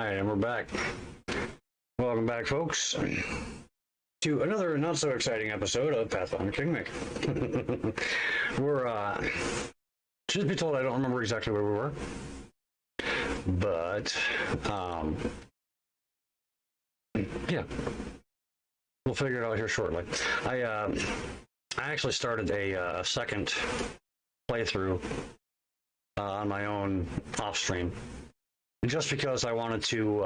right, and we're back. Welcome back, folks, to another not so exciting episode of Pathfinder Kingmaker. We're, truth be told, I don't remember exactly where we were, but, yeah, we'll figure it out here shortly. I actually started a second playthrough on my own off stream, just because I wanted to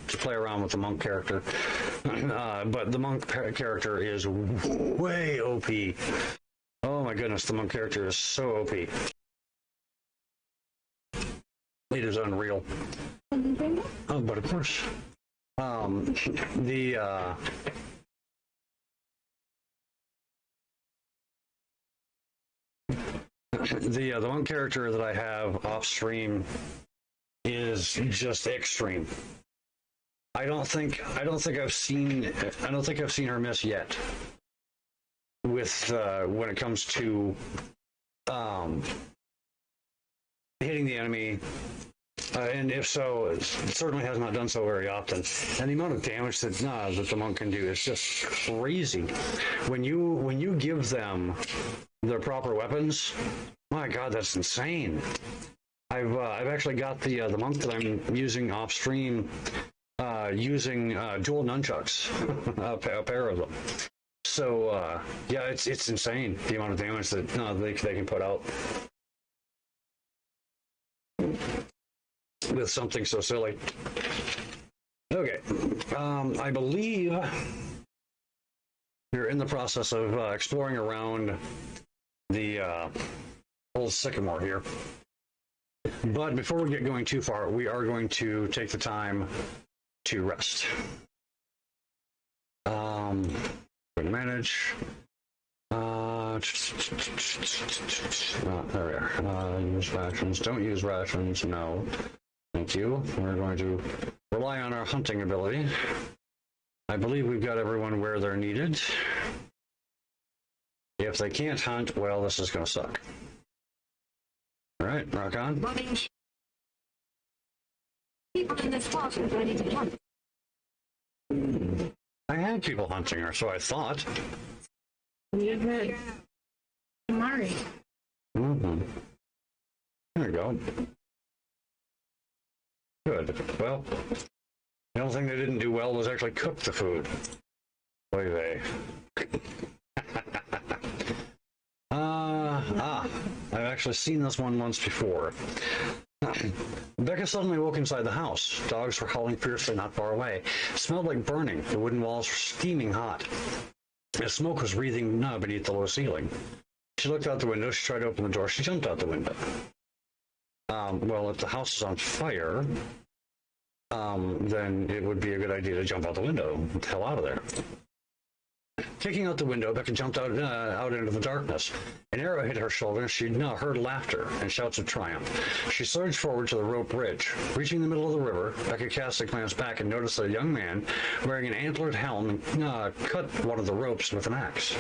play around with the monk character. But the monk character is way OP. Oh my goodness, the monk character is so OP. It is unreal. Oh, but of course, the one character that I have off stream is just extreme. I don't think I've seen her miss yet with when it comes to hitting the enemy. And if so, it certainly has not done so very often. And the amount of damage that the monk can do is just crazy. When you give them their proper weapons, my God, that's insane. I've actually got the monk that I'm using off stream using dual nunchucks, a pair of them. So yeah, it's insane the amount of damage that they can put out with something so silly. Okay, I believe we're in the process of exploring around the old sycamore here. But before we get going too far, we are going to take the time to rest. Manage. There we are. Use rations. Don't use rations. No. Thank you. We're going to rely on our hunting ability. I believe we've got everyone where they're needed. If they can't hunt, well, this is going to suck. All right, rock on. People in this box are ready to hunt. I had people hunting her, so I thought. You did. Mari. Mm-hmm. There we go. Good. Well, the only thing they didn't do well was actually cook the food. Oy vey. I've actually seen this one once before. Becca suddenly woke inside the house. Dogs were howling fiercely not far away. It smelled like burning. The wooden walls were steaming hot. The smoke was wreathing beneath the low ceiling. She looked out the window. She tried to open the door. She jumped out the window. Well, if the house is on fire, then it would be a good idea to jump out the window. Get the hell out of there. Kicking out the window, Becca jumped out into the darkness. An arrow hit her shoulder, and she heard laughter and shouts of triumph. She surged forward to the rope bridge. Reaching the middle of the river, Becca cast a glance back and noticed a young man wearing an antlered helm cut one of the ropes with an axe.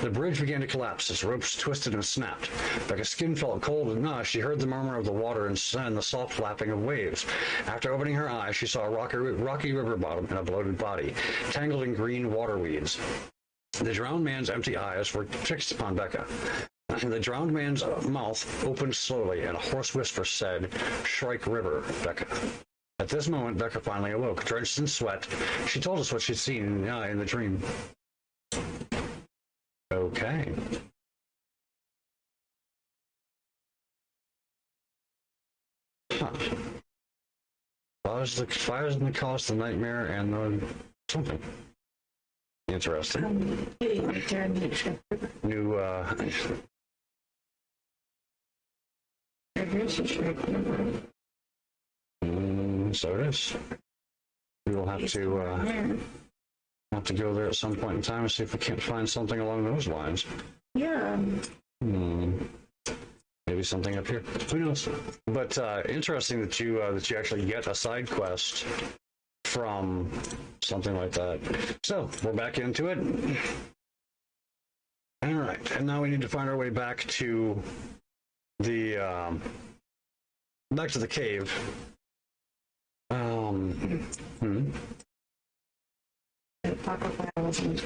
The bridge began to collapse as ropes twisted and snapped. Becca's skin felt cold, and she heard the murmur of the water and the soft lapping of waves. After opening her eyes, she saw a rocky river bottom and a bloated body, tangled in green water weeds. The drowned man's empty eyes were fixed upon Becca. The drowned man's mouth opened slowly, and a hoarse whisper said, "Shrike River, Becca." At this moment, Becca finally awoke. Drenched in sweat, she told us what she'd seen in the dream. Okay. Huh. Fires in the cause the nightmare and the something. Interesting. New so it is. We will have to go there at some point in time and see if we can't find something along those lines. Yeah. Maybe something up here. Who knows? But interesting that you actually get a side quest from something like that. So we're back into it. All right, and now we need to find our way back to the cave.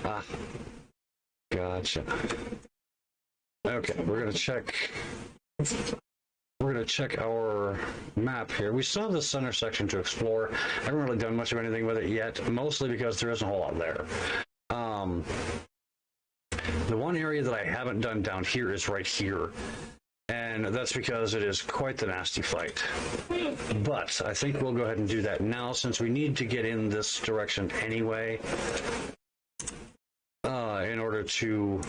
Ah, gotcha. Okay, we're gonna check. We're gonna check our map here. We still have the center section to explore. I haven't really done much of anything with it yet, mostly because there isn't a whole lot there. The one area that I haven't done down here is right here. And that's because it is quite the nasty fight. But I think we'll go ahead and do that now since we need to get in this direction anyway. In order to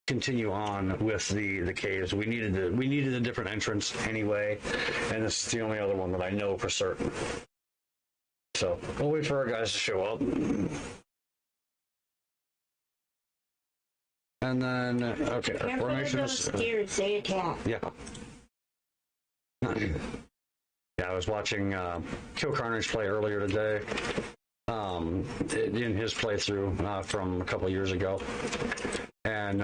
continue on with the caves. We needed a different entrance anyway, and this is the only other one that I know for certain. So we'll wait for our guys to show up. And then, okay, our formation is... Stairs, they attack. Yeah. Yeah, I was watching Kill Carnage play earlier today. In his playthrough from a couple of years ago. And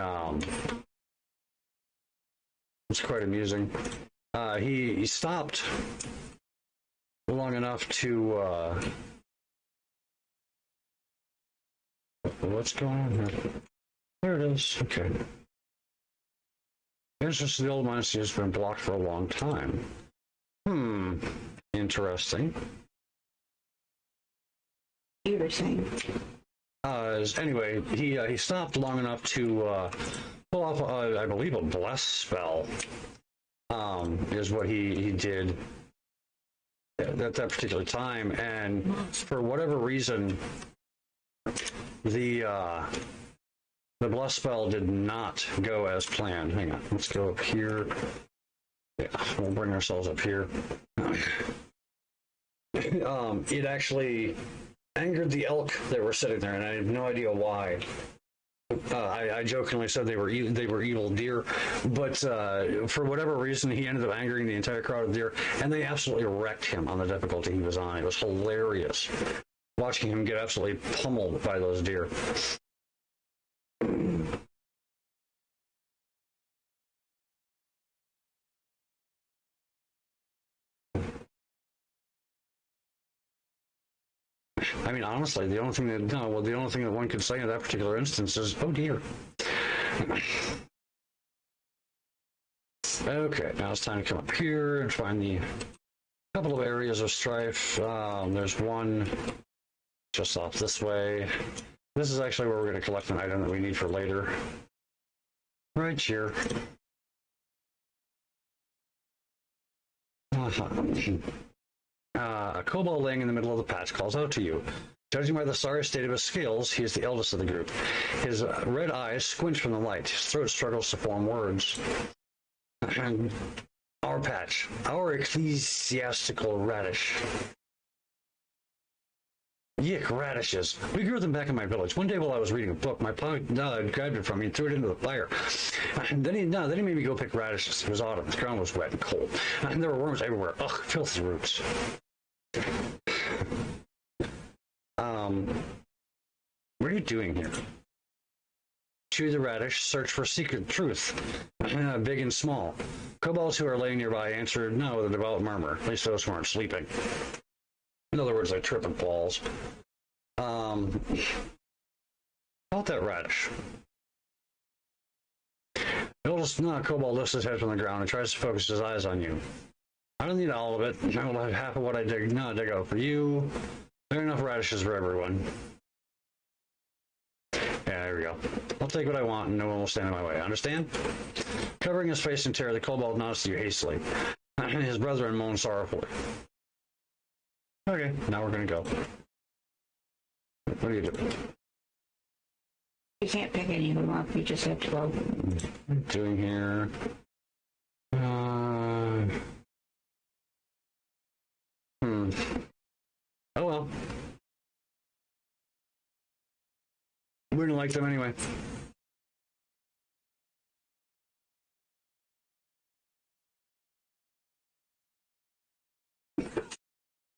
it's quite amusing. He stopped long enough to... what's going on here? There it is. Okay. The entrance to the old monastery has been blocked for a long time. Interesting. You were saying. Anyway, he stopped long enough to pull off, I believe, a bless spell. Is what he did at that particular time, and for whatever reason, the bless spell did not go as planned. Hang on, let's go up here. Yeah, we'll bring ourselves up here. It actually angered the elk that were sitting there, and I have no idea why. I jokingly said they were evil deer, but for whatever reason, he ended up angering the entire crowd of deer, and they absolutely wrecked him on the difficulty he was on. It was hilarious watching him get absolutely pummeled by those deer. I mean, honestly, the only thing that one could say in that particular instance is, "Oh dear." Okay, now it's time to come up here and find the couple of areas of strife. There's one just off this way. This is actually where we're going to collect an item that we need for later. Right here. A kobold laying in the middle of the patch calls out to you. Judging by the sorry state of his scales, he is the eldest of the group. His red eyes squint from the light. His throat struggles to form words. Our patch. Our ecclesiastical radish. Yick, radishes. We grew them back in my village. One day while I was reading a book, my pa grabbed it from me and threw it into the fire. Then he made me go pick radishes. It was autumn. The ground was wet and cold. And there were worms everywhere. Ugh, filthy roots. What are you doing here? Chew the radish, search for secret truth, big and small. Kobolds who are laying nearby answered no with a devout murmur. At least those who aren't sleeping. In other words, they trip and falls. About that radish. The oldest kobold lifts his head from the ground and tries to focus his eyes on you. I don't need all of it. I will have half of what I dig out for you. There are enough radishes for everyone. Yeah, there we go. I'll take what I want and no one will stand in my way. Understand? Covering his face in terror, the kobold nods to you hastily. His brethren moan sorrowfully. Okay, now we're gonna go. What are you doing? You can't pick any of them up, you just have to go. What are you doing here? Oh well. We're gonna like them anyway.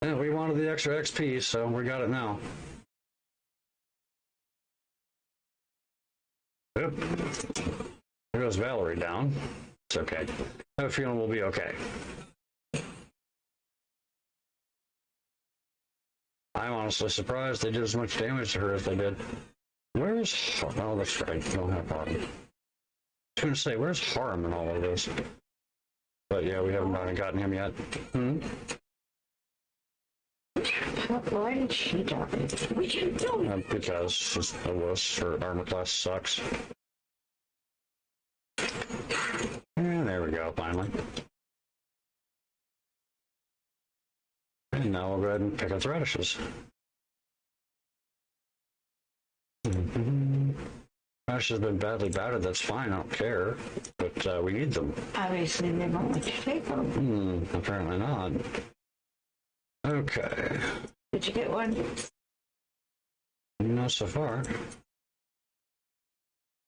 Yeah, we wanted the extra XP, so we got it now. Yep. There goes Valerie down. It's okay. I have a feeling we'll be okay. I'm honestly surprised they did as much damage to her as they did. Where's... Oh, that's right. You don't have harm. I was going to say, where's harm in all of this? But yeah, we haven't gotten him yet. Why did she die? What you doing? Because she's a wuss. Her armor class sucks. And there we go, finally. And now we'll go ahead and pick up the radishes. Radishes have been badly battered, that's fine, I don't care. But we need them. Obviously, they won't let you take them. Apparently not. Okay. Did you get one? Not so far.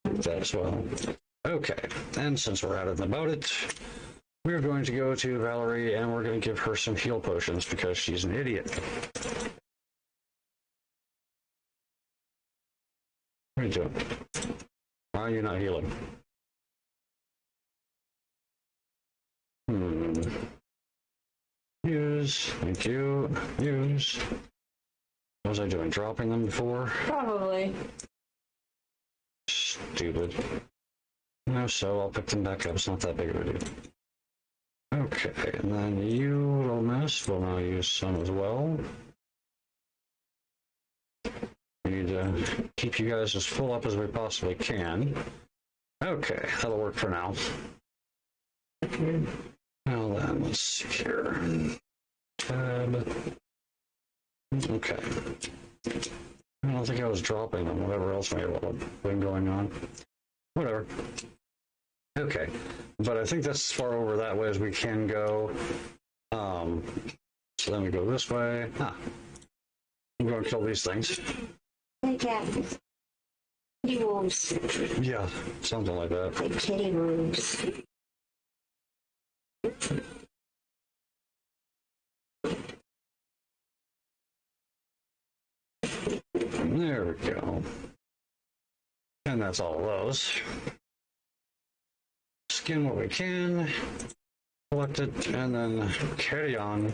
That as well. Okay, and since we're at it and about it, we're going to go to Valerie and we're going to give her some heal potions because she's an idiot. What are you doing? Why are you not healing? Use. Thank you. Use. What was I doing? Dropping them before? Probably. Stupid. No, so I'll pick them back up. It's not that big of a deal. Okay, and then you, little miss, will now use some as well. We need to keep you guys as full up as we possibly can. Okay, that'll work for now. Now then, let's see here. Tab. Okay. I don't think I was dropping them, whatever else may have been going on. Whatever. Okay, but I think that's as far over that way as we can go. So then we go this way. I'm going to kill these things. Like kitty wolves. Yeah, something like that. Like kitty wolves. There we go. And that's all of those. Skin what we can, collect it, and then carry on.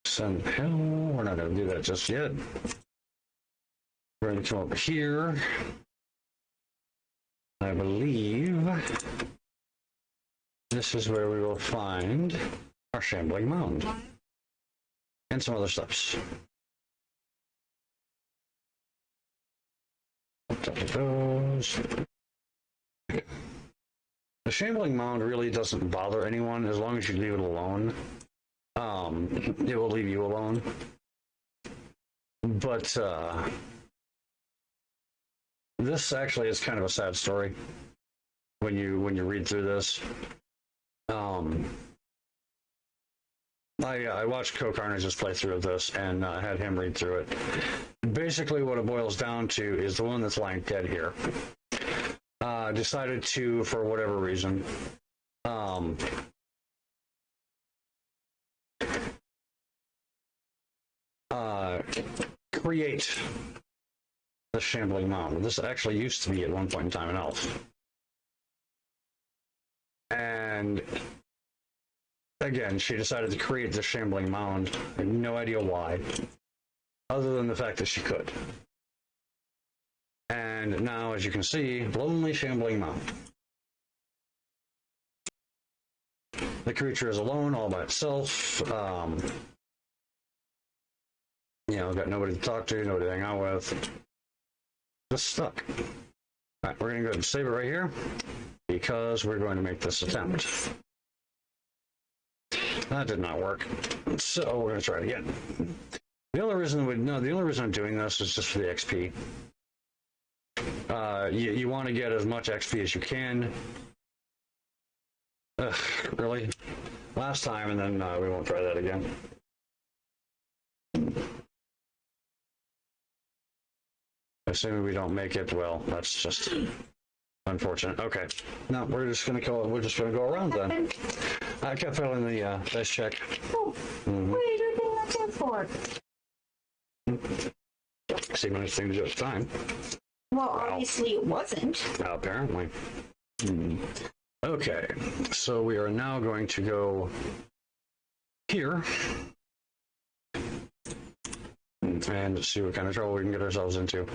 Send hell. We're not going to do that just yet. We're going to come over here. I believe this is where we will find our shambling mound and some other stuffs. Those. The shambling mound really doesn't bother anyone as long as you leave it alone. It will leave you alone. But this actually is kind of a sad story when you read through this. I watched Co-Carnage's playthrough of this and had him read through it. Basically, what it boils down to is the one that's lying dead here decided to, for whatever reason, create the shambling mound. This actually used to be at one point in time an elf. And again, she decided to create the shambling mound. I have no idea why, other than the fact that she could. And now, as you can see, lonely shambling mound. The creature is alone, all by itself. Got nobody to talk to, nobody to hang out with. Just stuck. All right, we're going to go ahead and save it right here because we're going to make this attempt. That did not work. So we're going to try it again. The only reason I'm doing this is just for the XP. You want to get as much XP as you can. Really? Last time, and then we won't try that again. Assuming we don't make it, well, that's just unfortunate. Okay. No, we're just gonna go around then. I kept failing the dice check. Oh, what are you doing that for? Seemed nice thing to do at the time. Well, obviously it wasn't. Apparently. Okay, so we are now going to go here and see what kind of trouble we can get ourselves into.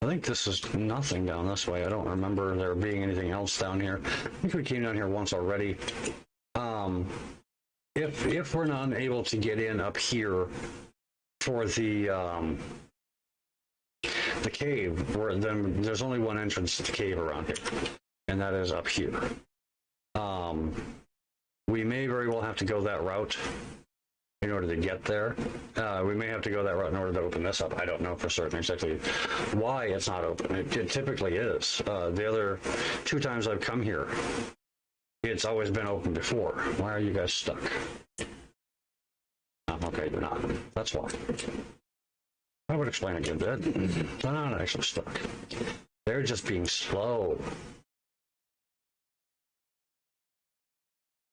I think this is nothing down this way. I don't remember there being anything else down here. I think we came down here once already. If we're not able to get in up here for the cave, then there's only one entrance to the cave around here, and that is up here. We may very well have to go that route in order to get there. We may have to go that route in order to open this up. I don't know for certain exactly why it's not open. It typically is. The other 2 times I've come here, it's always been open before. Why are you guys stuck? Oh, okay, you're not. That's why. That would explain a good bit. They're not actually stuck. They're just being slow.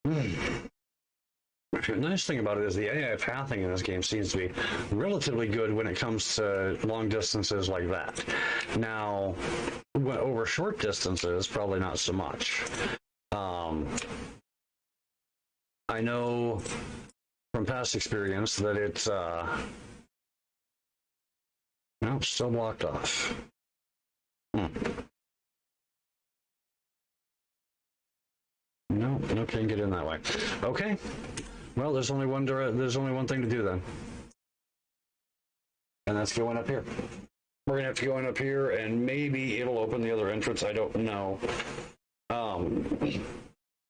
The nice thing about it is the AI pathing in this game seems to be relatively good when it comes to long distances like that. Now, over short distances, probably not so much. I know from past experience that it's no, still blocked off. No, can't get in that way. Okay. Well, there's only one thing to do then, and that's going up here. We're gonna have to go in up here, and maybe it'll open the other entrance. I don't know,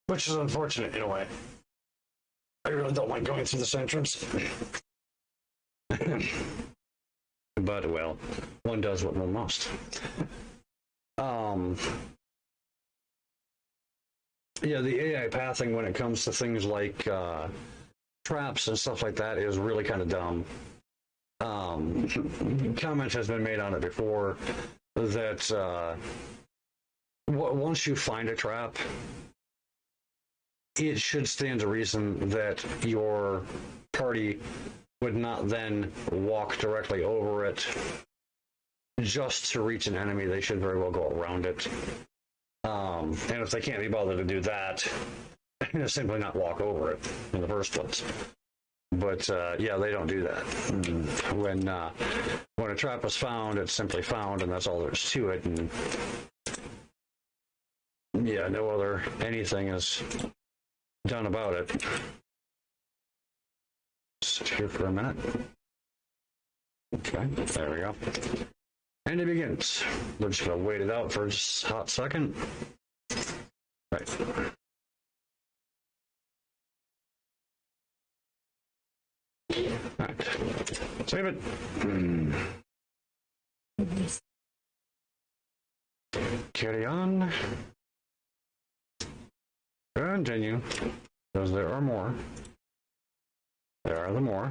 which is unfortunate in a way. I really don't like going through this entrance, but well, one does what one must. Yeah, the AI pathing when it comes to things like traps and stuff like that is really kind of dumb. Comment has been made on it before that once you find a trap, it should stand to reason that your party would not then walk directly over it just to reach an enemy. They should very well go around it. And if they can't be bothered to do that, simply not walk over it in the first place. But yeah, they don't do that. When a trap is found, it's simply found, and that's all there is to it. And yeah, no other anything is done about it. Sit here for a minute. Okay, there we go. And it begins. We're just going to wait it out for just a hot second. Right. Right. Save it. Carry on. Continue. Because there are more. There are the more.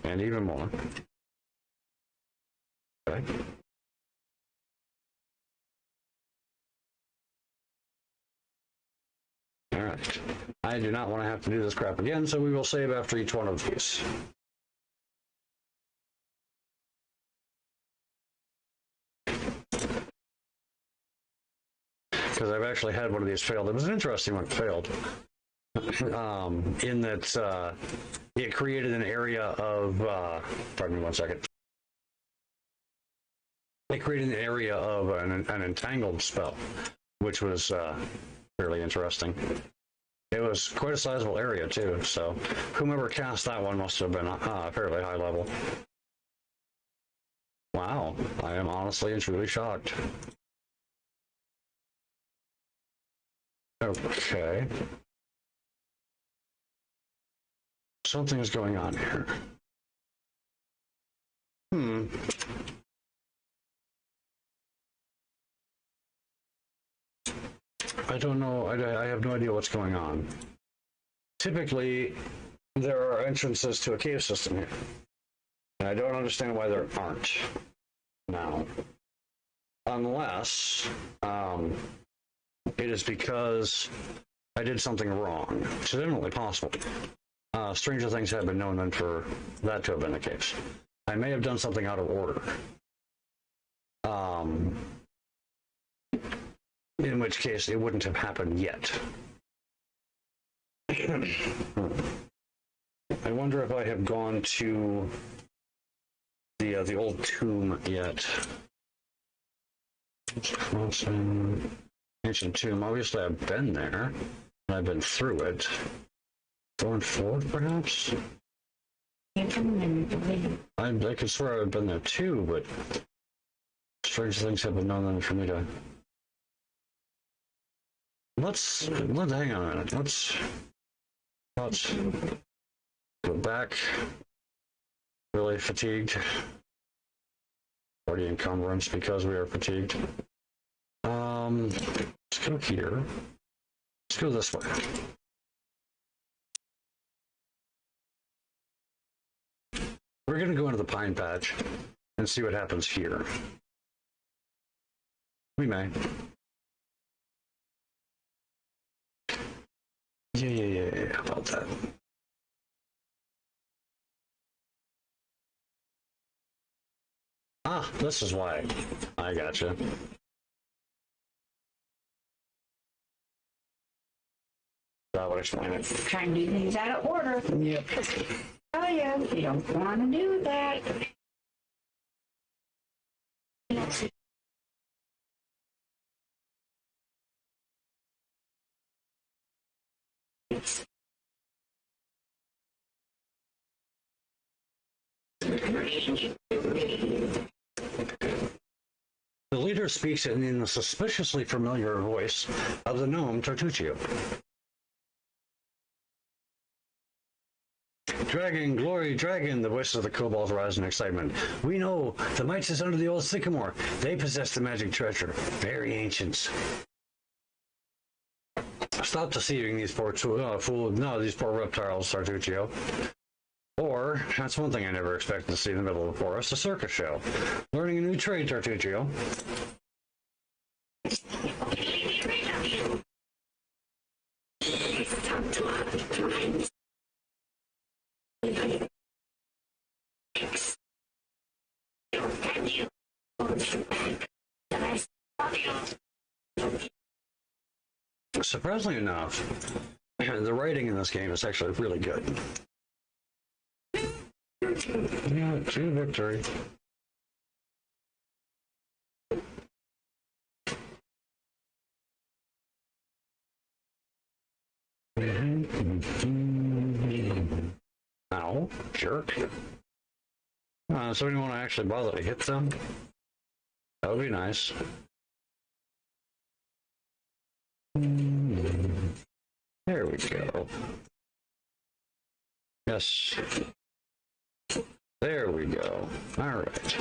And even more. Okay. All right. I do not want to have to do this crap again, so we will save after each one of these. Because I've actually had one of these failed. It was an interesting one. It failed. In that it created an area of, pardon me one second. It created an area of an entangled spell, which was fairly interesting. It was quite a sizable area too, so whomever cast that one must have been fairly high level. Wow, I am honestly and truly shocked. Okay. Something is going on here. I don't know. I have no idea what's going on. Typically, there are entrances to a cave system here. And I don't understand why there aren't now. Unless it is because I did something wrong, which is eminently possible. Stranger things have been known then for that to have been the case. I may have done something out of order. In which case, it wouldn't have happened yet. I wonder if I have gone to the old tomb yet. Crossing ancient tomb. Obviously, I've been there. I've been through it. Going forward, perhaps. I could swear I've been there too, but strange things have been done for me to. Let's hang on a minute. Let's go back. Really fatigued. Already encumbrance because we are fatigued. Let's go here. Let's go this way. We're going to go into the pine patch and see what happens here. We may. Yeah, how about that? Ah, this is why. I gotcha. That would explain it. Trying to do things out of order. Yep. Oh yeah, you don't want to do that. The leader speaks in the suspiciously familiar voice of the gnome Tartuccio. Dragon, glory, dragon, the voices of the kobolds rise in excitement. We know the mites is under the old sycamore. They possess the magic treasure. Very ancients. Stop deceiving these poor these poor reptiles, Tartuccio. Or, that's one thing I never expected to see in the middle of the forest, a circus show. Learning a new trade, Tartuccio. Surprisingly enough, the writing in this game is actually really good. Yeah, true victory. Ow, jerk. So you want to actually bother to hit them? That would be nice. There we go. Yes. There we go. All right.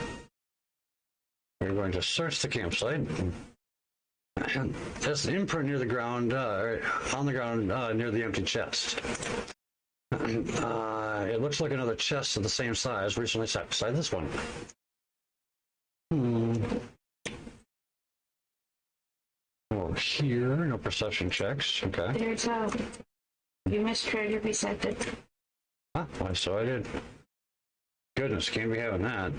We're going to search the campsite. There's an imprint near the ground, on the ground near the empty chest. It looks like another chest of the same size recently sat beside this one. Over here, no perception checks. Okay. There's you missed treasure beside it. Ah, why so I did. Goodness, can't be having that.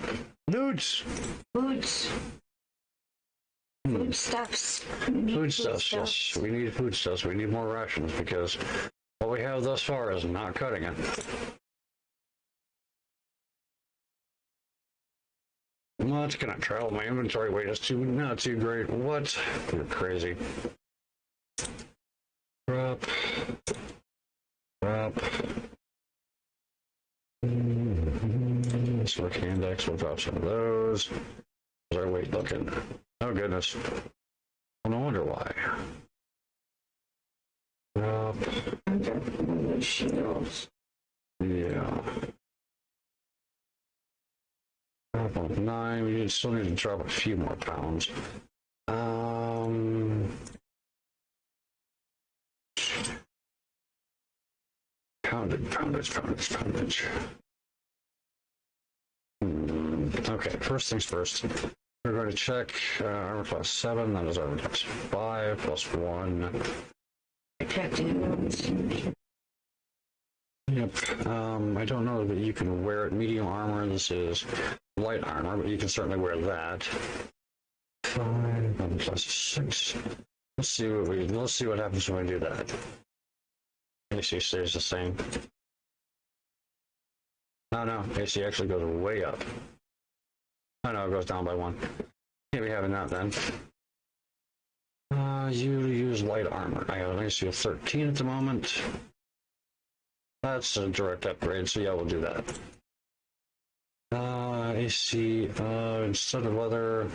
Nudes! Foods. Foodstuffs. Foodstuffs, yes. We need foodstuffs. We need more rations because what we have thus far is not cutting it. Much can I travel? My inventory weight is not too great. What? You're crazy. Drop. Look index. We'll drop some of those. How's our weight looking? Oh goodness. Oh, no wonder why. Drop. Yeah. Drop on 9. We still need to drop a few more pounds. Poundage. Okay, first things first. We're going to check armor class 7, that is armor class 5 plus 1. Yep. I don't know that you can wear it. Medium armor, this is light armor, but you can certainly wear that. 5, armor class 6. Let's see what happens when we do that. AC stays the same. Oh no, AC actually goes way up. Oh no, it goes down by 1. Can't be having that then. You use light armor. I have an AC of 13 at the moment. That's a direct upgrade, so yeah, we'll do that. AC, instead of leather.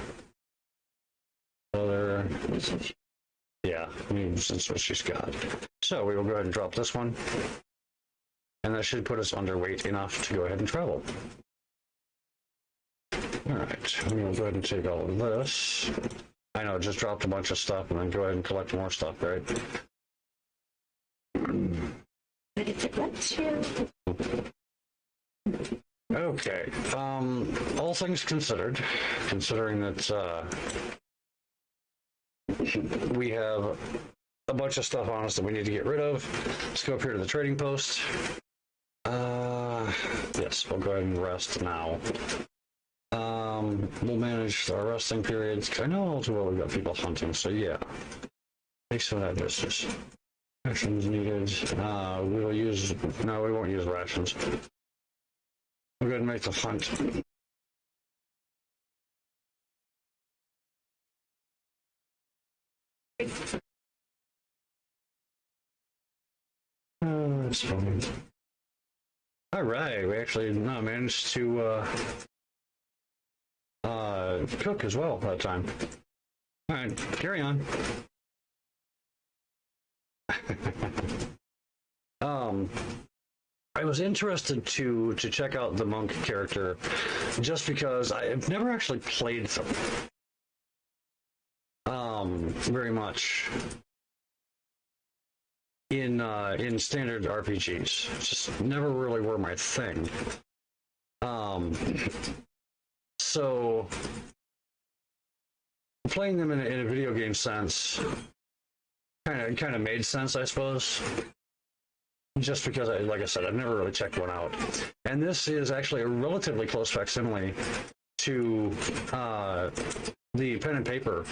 Yeah, I mean, that's what she's got. So we will go ahead and drop this one. And that should put us underweight enough to go ahead and travel. Alright, we will go ahead and take all of this. I know, just dropped a bunch of stuff and then go ahead and collect more stuff, right? But if it lets you. Okay, all things considered, considering that we have a bunch of stuff on us that we need to get rid of, let's go up here to the trading post. Yes, we'll go ahead and rest now. We'll manage our resting periods. I know all too well we've got people hunting, so yeah. Take some of that business. Rations needed. We won't use rations. We'll go ahead and make the hunt. That's fine. All right, we actually managed to cook as well that time. All right, carry on. I was interested to check out the monk character just because I've never actually played them very much in standard RPGs. Just never really were my thing. So playing them in a video game sense kind of made sense, I suppose. Just because, like I said, I've never really checked one out. And this is actually a relatively close facsimile to the pen and paper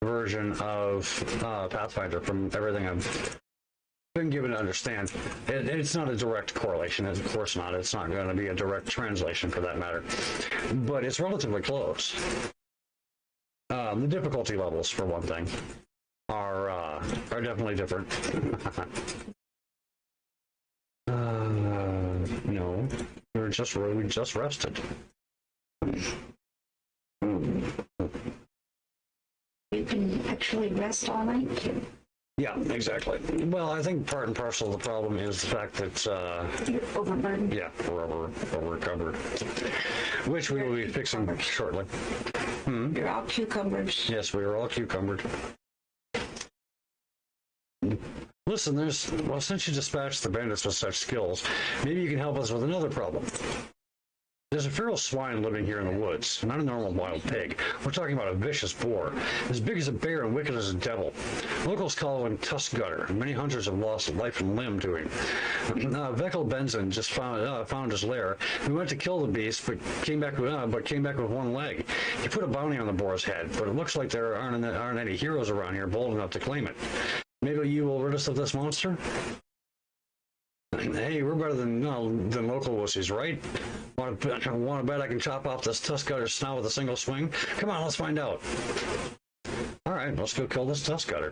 version of Pathfinder from everything I've been given to understand. It's not a direct correlation, of course not. It's not going to be a direct translation for that matter. But it's relatively close. The difficulty levels, for one thing, are definitely different. No, we just rested. You can actually rest all night too. Yeah, exactly. Well, I think part and parcel of the problem is the fact that You're overburdened. yeah, we're over covered, which we will be fixing shortly. You're all cucumbers. Yes, we are all cucumbered. Listen, since you dispatched the bandits with such skills, maybe you can help us with another problem. There's a feral swine living here in the woods, not a normal wild pig. We're talking about a vicious boar, as big as a bear and wicked as a devil. Locals call him Tusk Gutter. Many hunters have lost life and limb to him. Veckel Benson just found his lair. We went to kill the beast, but came back with one leg. He put a bounty on the boar's head, but it looks like there aren't any heroes around here bold enough to claim it. Maybe you will rid us of this monster? Hey, we're better than local wussies, right? Want to bet I can chop off this Tusk Gutter's snout with a single swing? Come on, let's find out. All right, let's go kill this Tusk Gutter.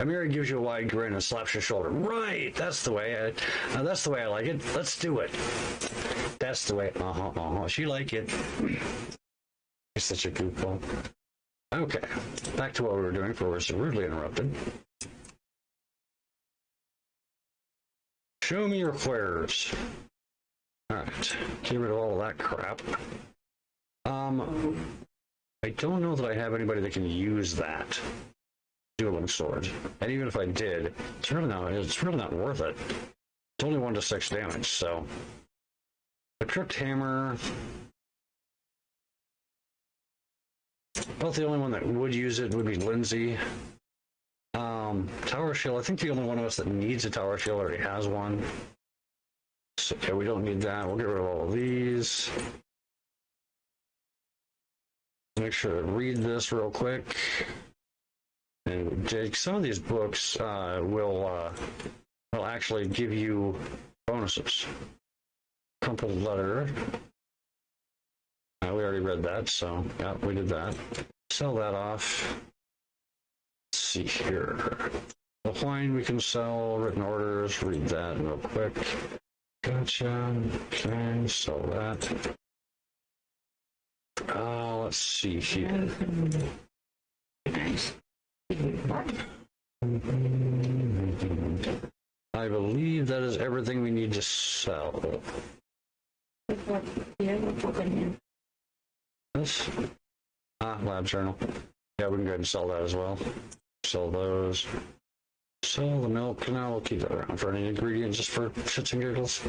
Amiri gives you a wide grin and slaps your shoulder. Right, that's the way I like it. Let's do it. That's the way. She like it. You're such a goofball. Okay, back to what we were doing before we were rudely interrupted. Show me your wares. Alright, get rid of all of that crap. I don't know that I have anybody that can use that dueling sword. And even if I did, it's really not worth it. It's only 1d6 damage, so. A crypt hammer. About the only one that would use it would be Lindsay. Tower shield. I think the only one of us that needs a tower shield already has one. So, yeah, we don't need that. We'll get rid of all of these. Make sure to read this real quick. And Jake, some of these books will actually give you bonuses. Crumpled letter. We already read that, so yeah, we did that. Sell that off. Let's see here. The wine we can sell, written orders, read that real quick. Gotcha. Okay, sell that. Let's see here. Nice. I believe that is everything we need to sell. This? Lab journal. Yeah, we can go ahead and sell that as well. Sell those. Sell the milk. Now we'll keep that around for any ingredients just for shits and giggles.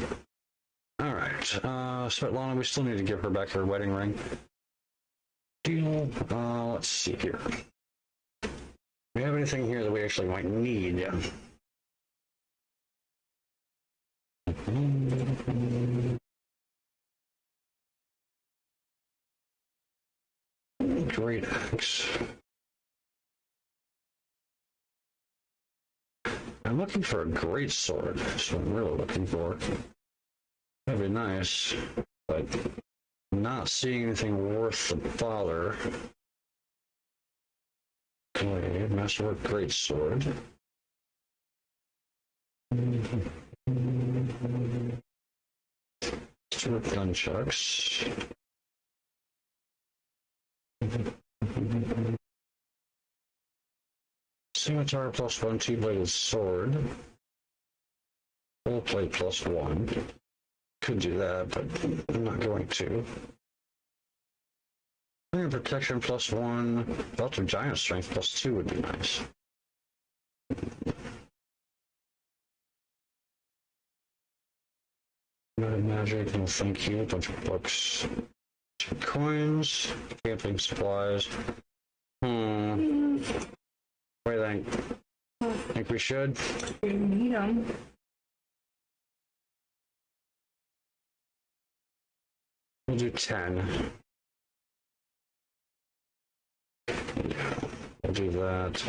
Alright. Svetlana, we still need to give her back her wedding ring. Deal. Let's see here. Do we have anything here that we actually might need? Yeah. Great axe. I'm looking for a great sword. That's what I'm really looking for. That'd be nice, but not seeing anything worth the bother. Okay, masterwork great sword. Sword nunchucks. Scimitar +1, two-bladed sword. Full plate +1. Could do that, but I'm not going to. Protection +1. Belt of giant strength +2 would be nice. Magic, no thank you. A bunch of books. Coins. Camping supplies. What do you think? Think we should? You need them. We'll do 10. Yeah, we'll do that.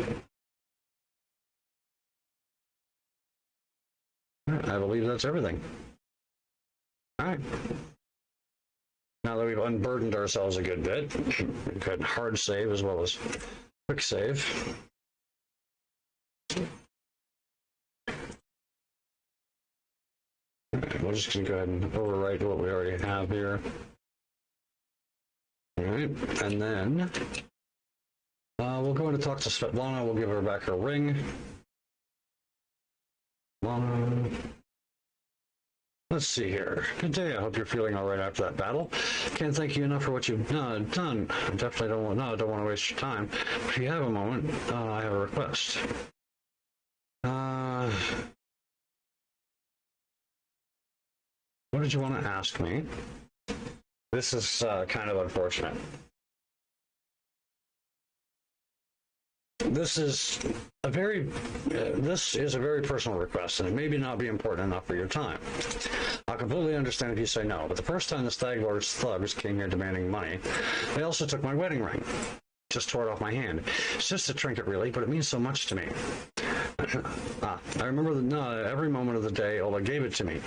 I believe that's everything. All right. Now that we've unburdened ourselves a good bit, we could hard save as well as quick save. Alright, we're just going to go ahead and overwrite what we already have here. Alright, and then we'll go in and talk to Svetlana. We'll give her back her ring. Let's see here. Good day. I hope you're feeling all right after that battle. Can't thank you enough for what you've done. I definitely don't want to waste your time. If you have a moment, I have a request. What did you want to ask me? This is kind of unfortunate. This is a very personal request, and it may not be important enough for your time. I'll completely understand if you say no, but the first time the Stag Lord's thugs came here demanding money, they also took my wedding ring. Just tore it off my hand. It's just a trinket, really, but it means so much to me. I remember every moment of the day Ola gave it to me.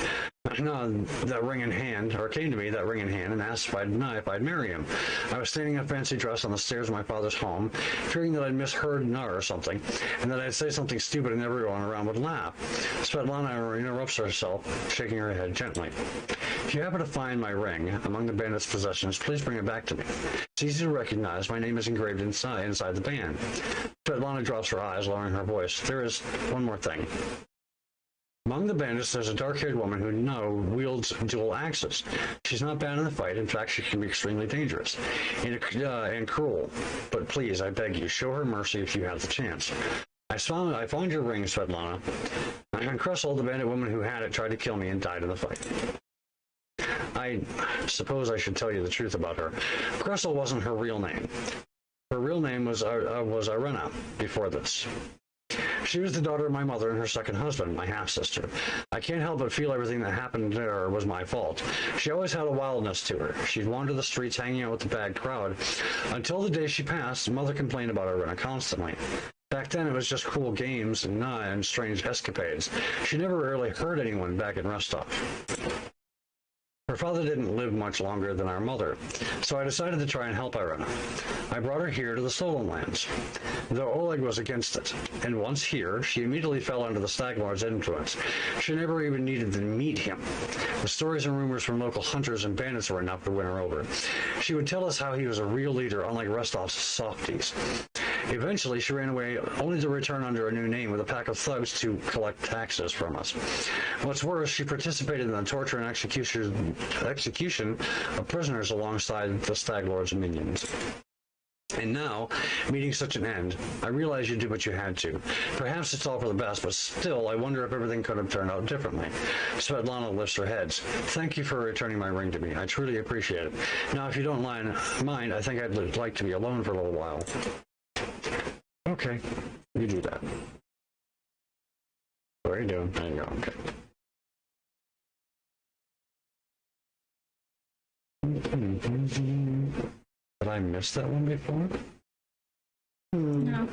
That ring in hand, or came to me, that ring in hand, and asked if I'd marry him. I was standing in a fancy dress on the stairs of my father's home, fearing that I'd misheard or something, and that I'd say something stupid and everyone around would laugh. Svetlana interrupts herself, shaking her head gently. If you happen to find my ring among the bandits' possessions, please bring it back to me. It's easy to recognize. My name is engraved inside the band. Svetlana drops her eyes, lowering her voice. There is one more thing. Among the bandits, there's a dark-haired woman who wields dual axes. She's not bad in the fight. In fact, she can be extremely dangerous and cruel. But please, I beg you, show her mercy if you have the chance. I found your ring, Svetlana. And Kressel, the bandit woman who had it, tried to kill me and died in the fight. I suppose I should tell you the truth about her. Kressel wasn't her real name. Her real name was Irena before this. She was the daughter of my mother and her second husband, my half-sister. I can't help but feel everything that happened to her was my fault. She always had a wildness to her. She'd wander the streets hanging out with the bad crowd. Until the day she passed, Mother complained about Irena constantly. Back then, it was just cool games and strange escapades. She never really hurt anyone back in Rostov. Her father didn't live much longer than our mother, so I decided to try and help Irena. I brought her here to the Stolen Lands, though Oleg was against it, and once here, she immediately fell under the Stag Lord's influence. She never even needed to meet him. The stories and rumors from local hunters and bandits were enough to win her over. She would tell us how he was a real leader, unlike Rostov's softies. Eventually, she ran away, only to return under a new name with a pack of thugs to collect taxes from us. What's worse, she participated in the torture and execution of prisoners alongside the Stag Lord's minions. And now, meeting such an end, I realize you did what you had to. Perhaps it's all for the best, but still, I wonder if everything could have turned out differently. Svetlana lifts her heads. Thank you for returning my ring to me. I truly appreciate it. Now, if you don't mind, I think I'd like to be alone for a little while. Okay, you do that. What are you doing? There you go, okay. Did I miss that one before? No.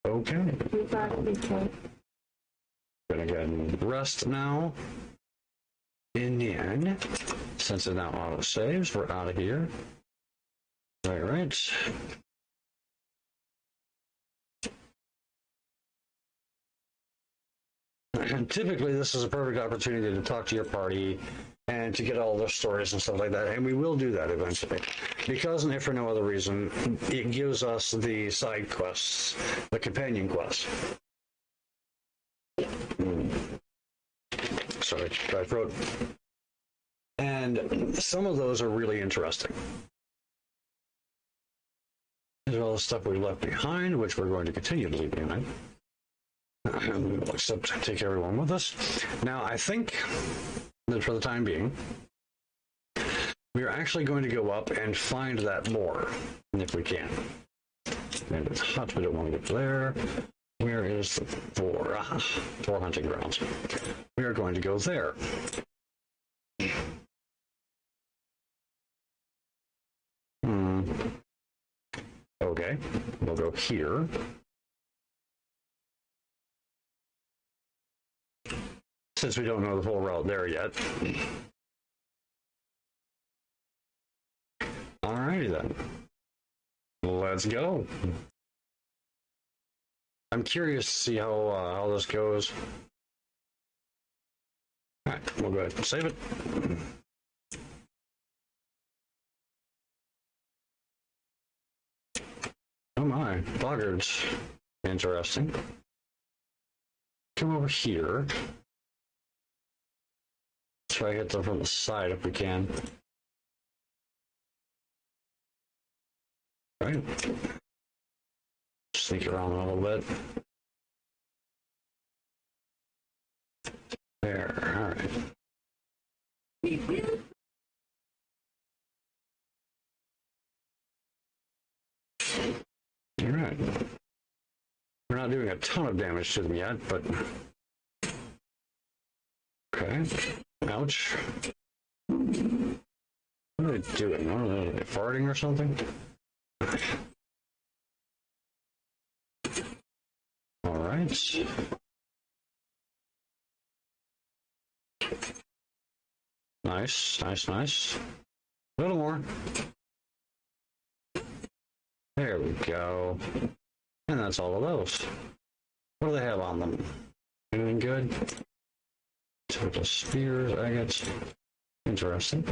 Okay. We got it before. Gonna go ahead and rest now. In the end, since it now auto saves, we're out of here. Right. And typically, this is a perfect opportunity to talk to your party and to get all their stories and stuff like that. And we will do that eventually. Because, and if for no other reason, it gives us the side quests, the companion quests. Sorry, dry throat. And some of those are really interesting. As well as stuff we left behind, which we're going to continue to leave behind. Except take everyone with us. Now, I think that for the time being, we are actually going to go up and find that boar, if we can. And it's hot, we don't want to get there. Where is the boar? Boar hunting grounds. We are going to go there. Okay, we'll go here. Since we don't know the full route there yet. Alrighty then. Let's go. I'm curious to see how this goes. Alright, we'll go ahead and save it. Oh my, boggards. Interesting. Come over here. Try to hit them from the side if we can. Right. Sneak around a little bit. There, alright. Alright. We're not doing a ton of damage to them yet, but... Okay. Ouch. What are they doing? Are they farting or something? Alright. Nice, nice, nice. A little more. There we go. And that's all of those. What do they have on them? Anything good? Typical spears, agates. Interesting.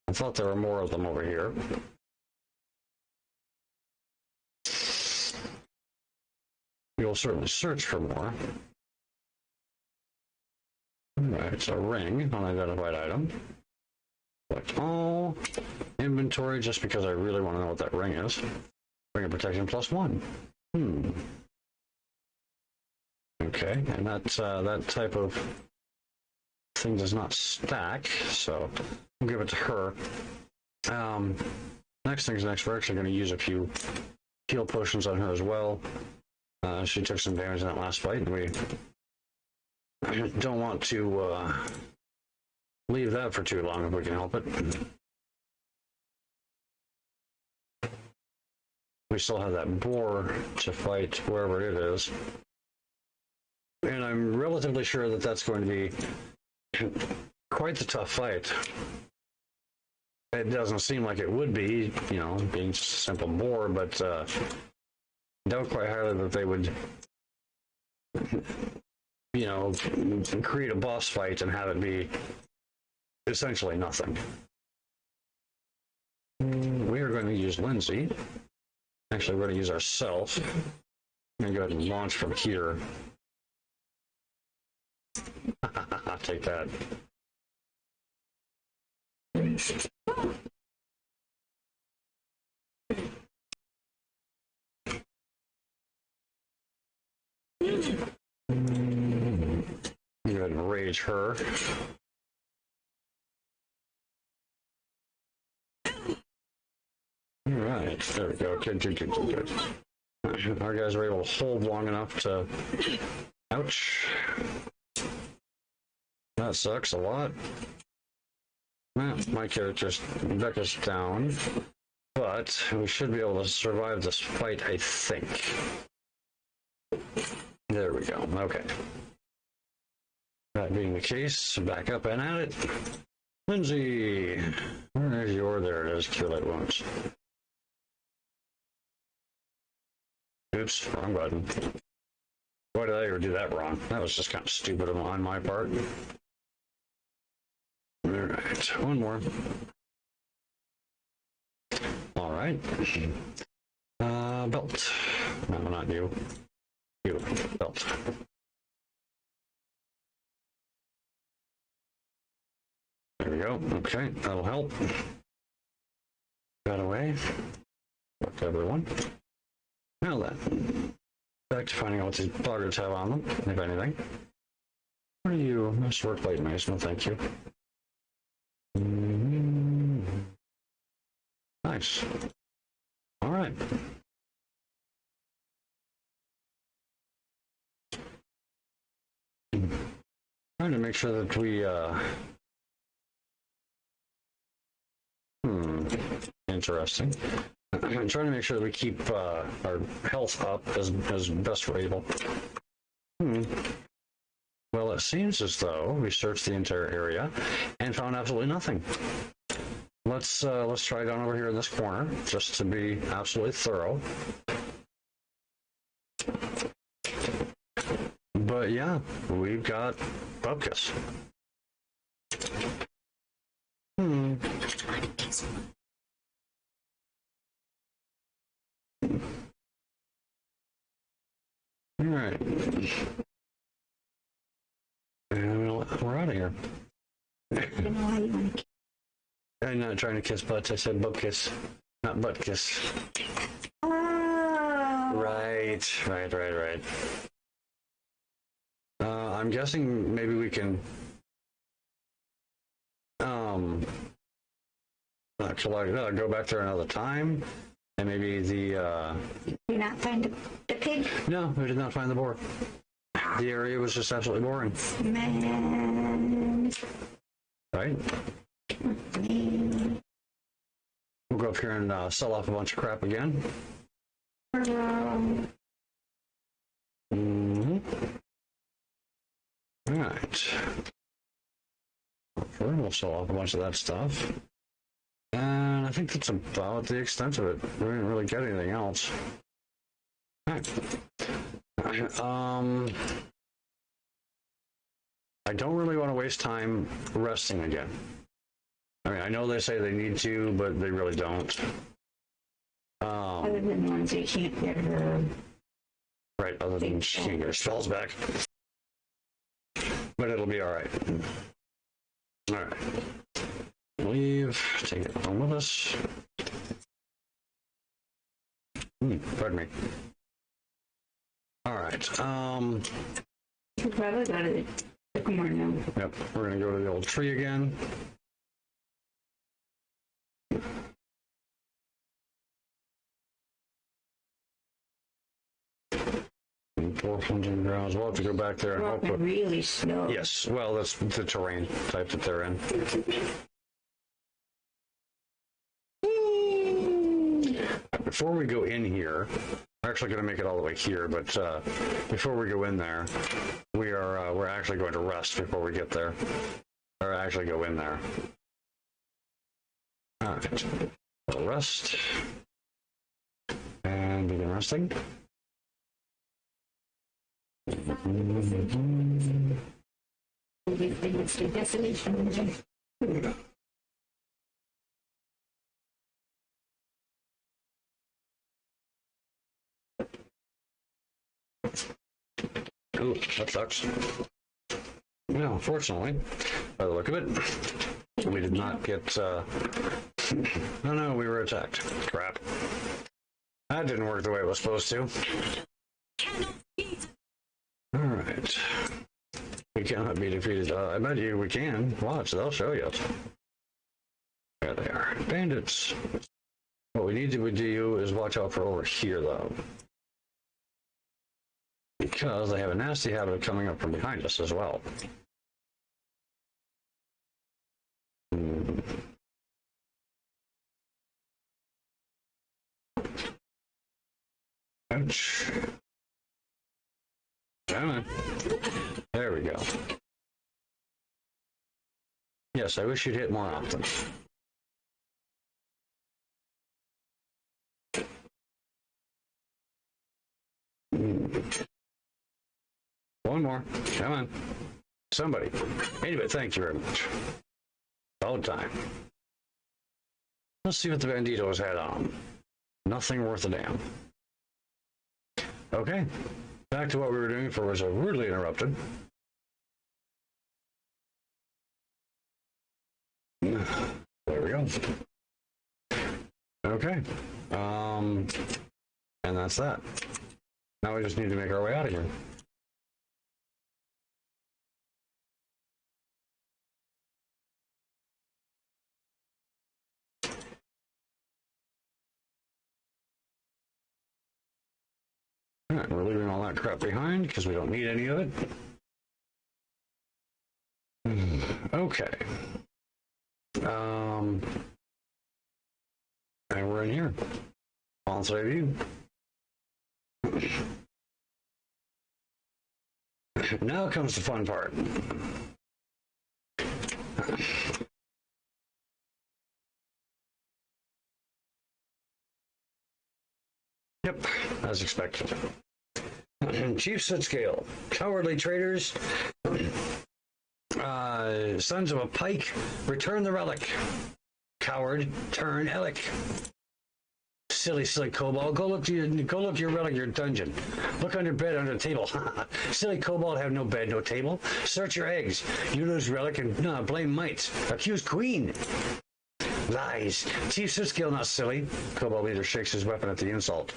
I thought there were more of them over here. We will certainly search for more. Alright, it's a ring, unidentified item. Select all. Inventory, just because I really want to know what that ring is. Ring of protection +1. Okay, and that type of thing does not stack, so we'll give it to her. Next thing's next. We're actually going to use a few heal potions on her as well. She took some damage in that last fight, and we don't want to leave that for too long if we can help it. we still have that boar to fight wherever it is. And I'm relatively sure that that's going to be quite the tough fight. It doesn't seem like it would be, you know, being just a simple boar, but doubt quite highly that they would, you know, create a boss fight and have it be essentially nothing. We are going to use Lindsay. Actually, we're going to use ourselves. I'm going to go ahead and launch from here. I'll take that. Go ahead and rage her. All right, there we go. Good. Our guys were able to hold long enough to... Ouch. That sucks a lot. Well, my character's Becca's down, but we should be able to survive this fight, I think. There we go. Okay. That being the case, back up and at it. Lindsay, where is your? There it is. Cure light wounds. Oops, wrong button. Why did I ever do that wrong? That was just kind of stupid on my part. All right, one more. All right. Belt. No, not you. You, belt. There we go. Okay, that'll help. Got away. Worked everyone. Now then, back to finding out what these buggers have on them, if anything. What are you? Nice work, light nice. No, thank you. Nice. All right. Trying to make sure that we interesting. I'm trying to make sure that we keep our health up as best we're able. Well, it seems as though we searched the entire area and found absolutely nothing. Let's try down over here in this corner just to be absolutely thorough. But yeah, we've got Bubkus. All right. And we're out of here. I'm not trying to kiss butts. I said bub kiss, not butt kiss. Right. I'm guessing maybe we can go back there another time, and maybe the. Did you not find the pig? No, we did not find the boar. The area was just absolutely boring. Man. Right. We'll go up here and sell off a bunch of crap again. All right. We'll sell off a bunch of that stuff. And I think that's about the extent of it. We didn't really get anything else. All right. I don't really want to waste time resting again. I mean, I know they say they need to, but they really don't. Other than the ones that can't get her. Right, other than she can't get her spells back. But it'll be all right. All right. Leave. Take it home with us. Pardon me. All right. We'll probably go to the sycamore now. Yep. We're gonna go to the old tree again. 400 grounds. We'll have to go back there and hope. Really slow. Yes. Well, that's the terrain type that they're in. before we go in here, we're actually going to make it all the way here, but before we go in there, we're actually going to rest before we get there, or actually go in there. All right, we'll rest and begin resting. Ooh, that sucks. Well, fortunately, by the look of it, we did not get, oh no, we were attacked. Crap. That didn't work the way it was supposed to. Alright. We cannot be defeated. I bet you we can. Watch, they'll show you. There they are. Bandits. What we need to do is watch out for over here, though. Because they have a nasty habit of coming up from behind us as well. Ouch. Come on. There we go. Yes, I wish you'd hit more often. One more. Come on. Somebody. Anyway, thank you very much. About time. Let's see what the Banditos had on. Nothing worth a damn. Okay. Back to what we were doing before was rudely interrupted. There we go. Okay. And that's that. Now we just need to make our way out of here. All right, we're leaving all that crap behind because we don't need any of it. Okay. And we're in here. On save you. Now comes the fun part. Yep, as expected. Chief Sootscale, cowardly traitors, sons of a pike, return the relic. Coward, turn Elec. Silly kobold, go look your relic, your dungeon. Look under bed, under the table. Silly kobold have no bed, no table. Search your eggs. You lose relic and blame might. Accuse queen. Lies. Chief Sootscale, not silly. Kobold leader shakes his weapon at the insult.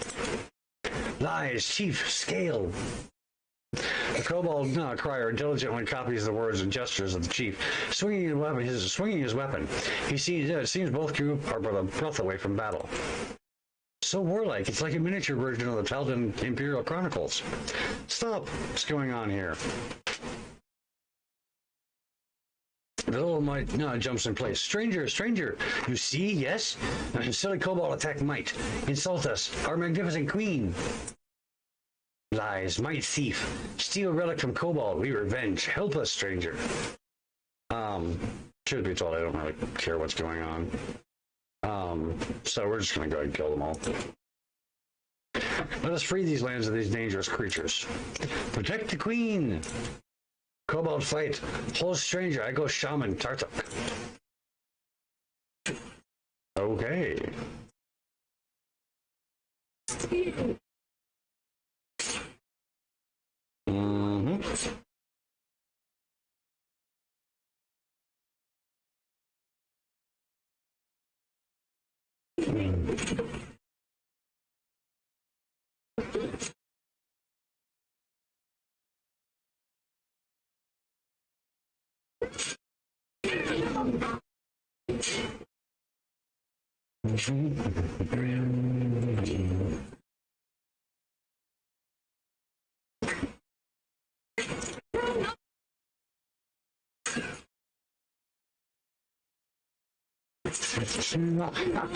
Lies. Chief Scale. The kobold crier diligently copies the words and gestures of the chief, swinging his weapon. It seems both groups are but a breath away from battle. So warlike, it's like a miniature version of the Taldan Imperial Chronicles. Stop! What's going on here? The little Might jumps in place. Stranger, you see, yes? Silly kobold attack Might. Insult us, our magnificent queen. Lies, Might thief. Steal relic from kobold, we revenge. Help us, stranger. Truth be told, I don't really care what's going on. So we're just gonna go ahead and kill them all. Let us free these lands of these dangerous creatures. Protect the queen. Kobold fight. Hold stranger. I go shaman. Tartuk. Okay.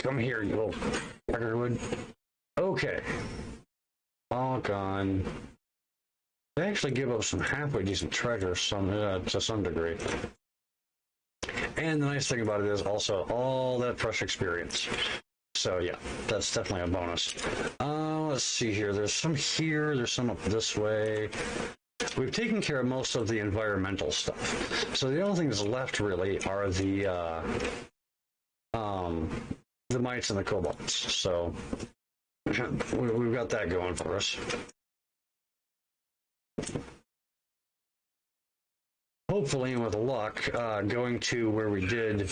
Come here, you little peckerwood. Okay. All gone. They actually give up some halfway decent treasure to some degree. And the nice thing about it is also all that fresh experience. So yeah, that's definitely a bonus. Let's see here. There's some here. There's some up this way. We've taken care of most of the environmental stuff. So the only things left really are the mites and the kobolds. So we've got that going for us. Hopefully, and with luck, going to where we did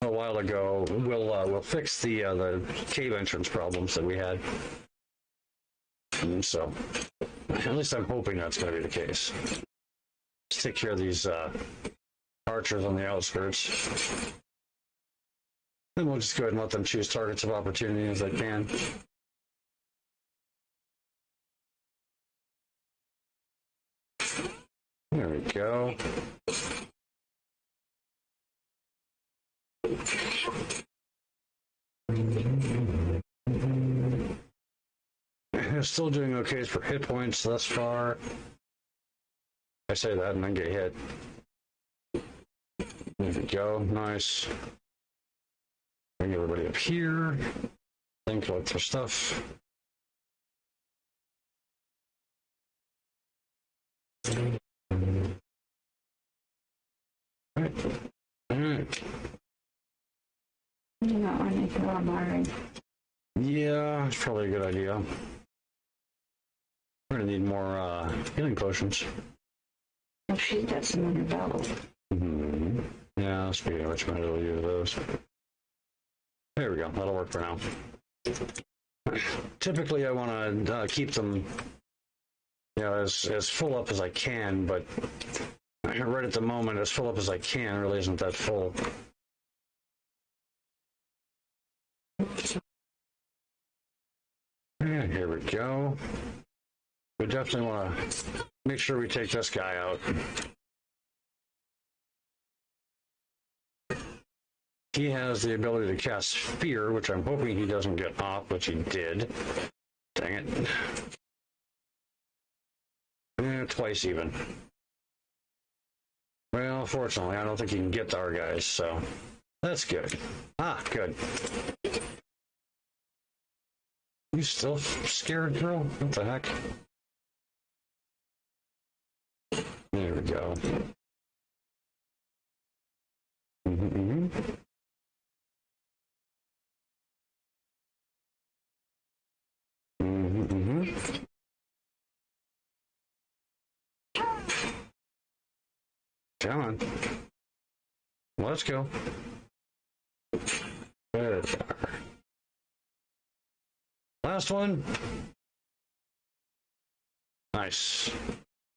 a while ago, we'll fix the cave entrance problems that we had. And so, at least I'm hoping that's going to be the case. Let's take care of these archers on the outskirts. Then we'll just go ahead and let them choose targets of opportunity as they can. There we go. Still doing okay for hit points thus far. I say that and then get hit. There we go. Nice. Bring everybody up here. Then collect their stuff. Alright. You don't want to kill him already. Yeah, it's probably a good idea. We're gonna need more healing potions. Oh, she got some in her belt. Mm-hmm. Yeah, speaking of which, might as well use those. There we go. That'll work for now. Typically, I want to keep them, as full up as I can, but right at the moment, as full up as I can really isn't that full. And here we go. We definitely want to make sure we take this guy out. He has the ability to cast Fear, which I'm hoping he doesn't get off, which he did. Dang it. Twice even. Well, fortunately, I don't think he can get to our guys, so that's good. Ah, good. You still scared, girl? What the heck? There we go. Mm-hmm. Mm-hmm. Come on. Let's go. There we are. Last one. Nice.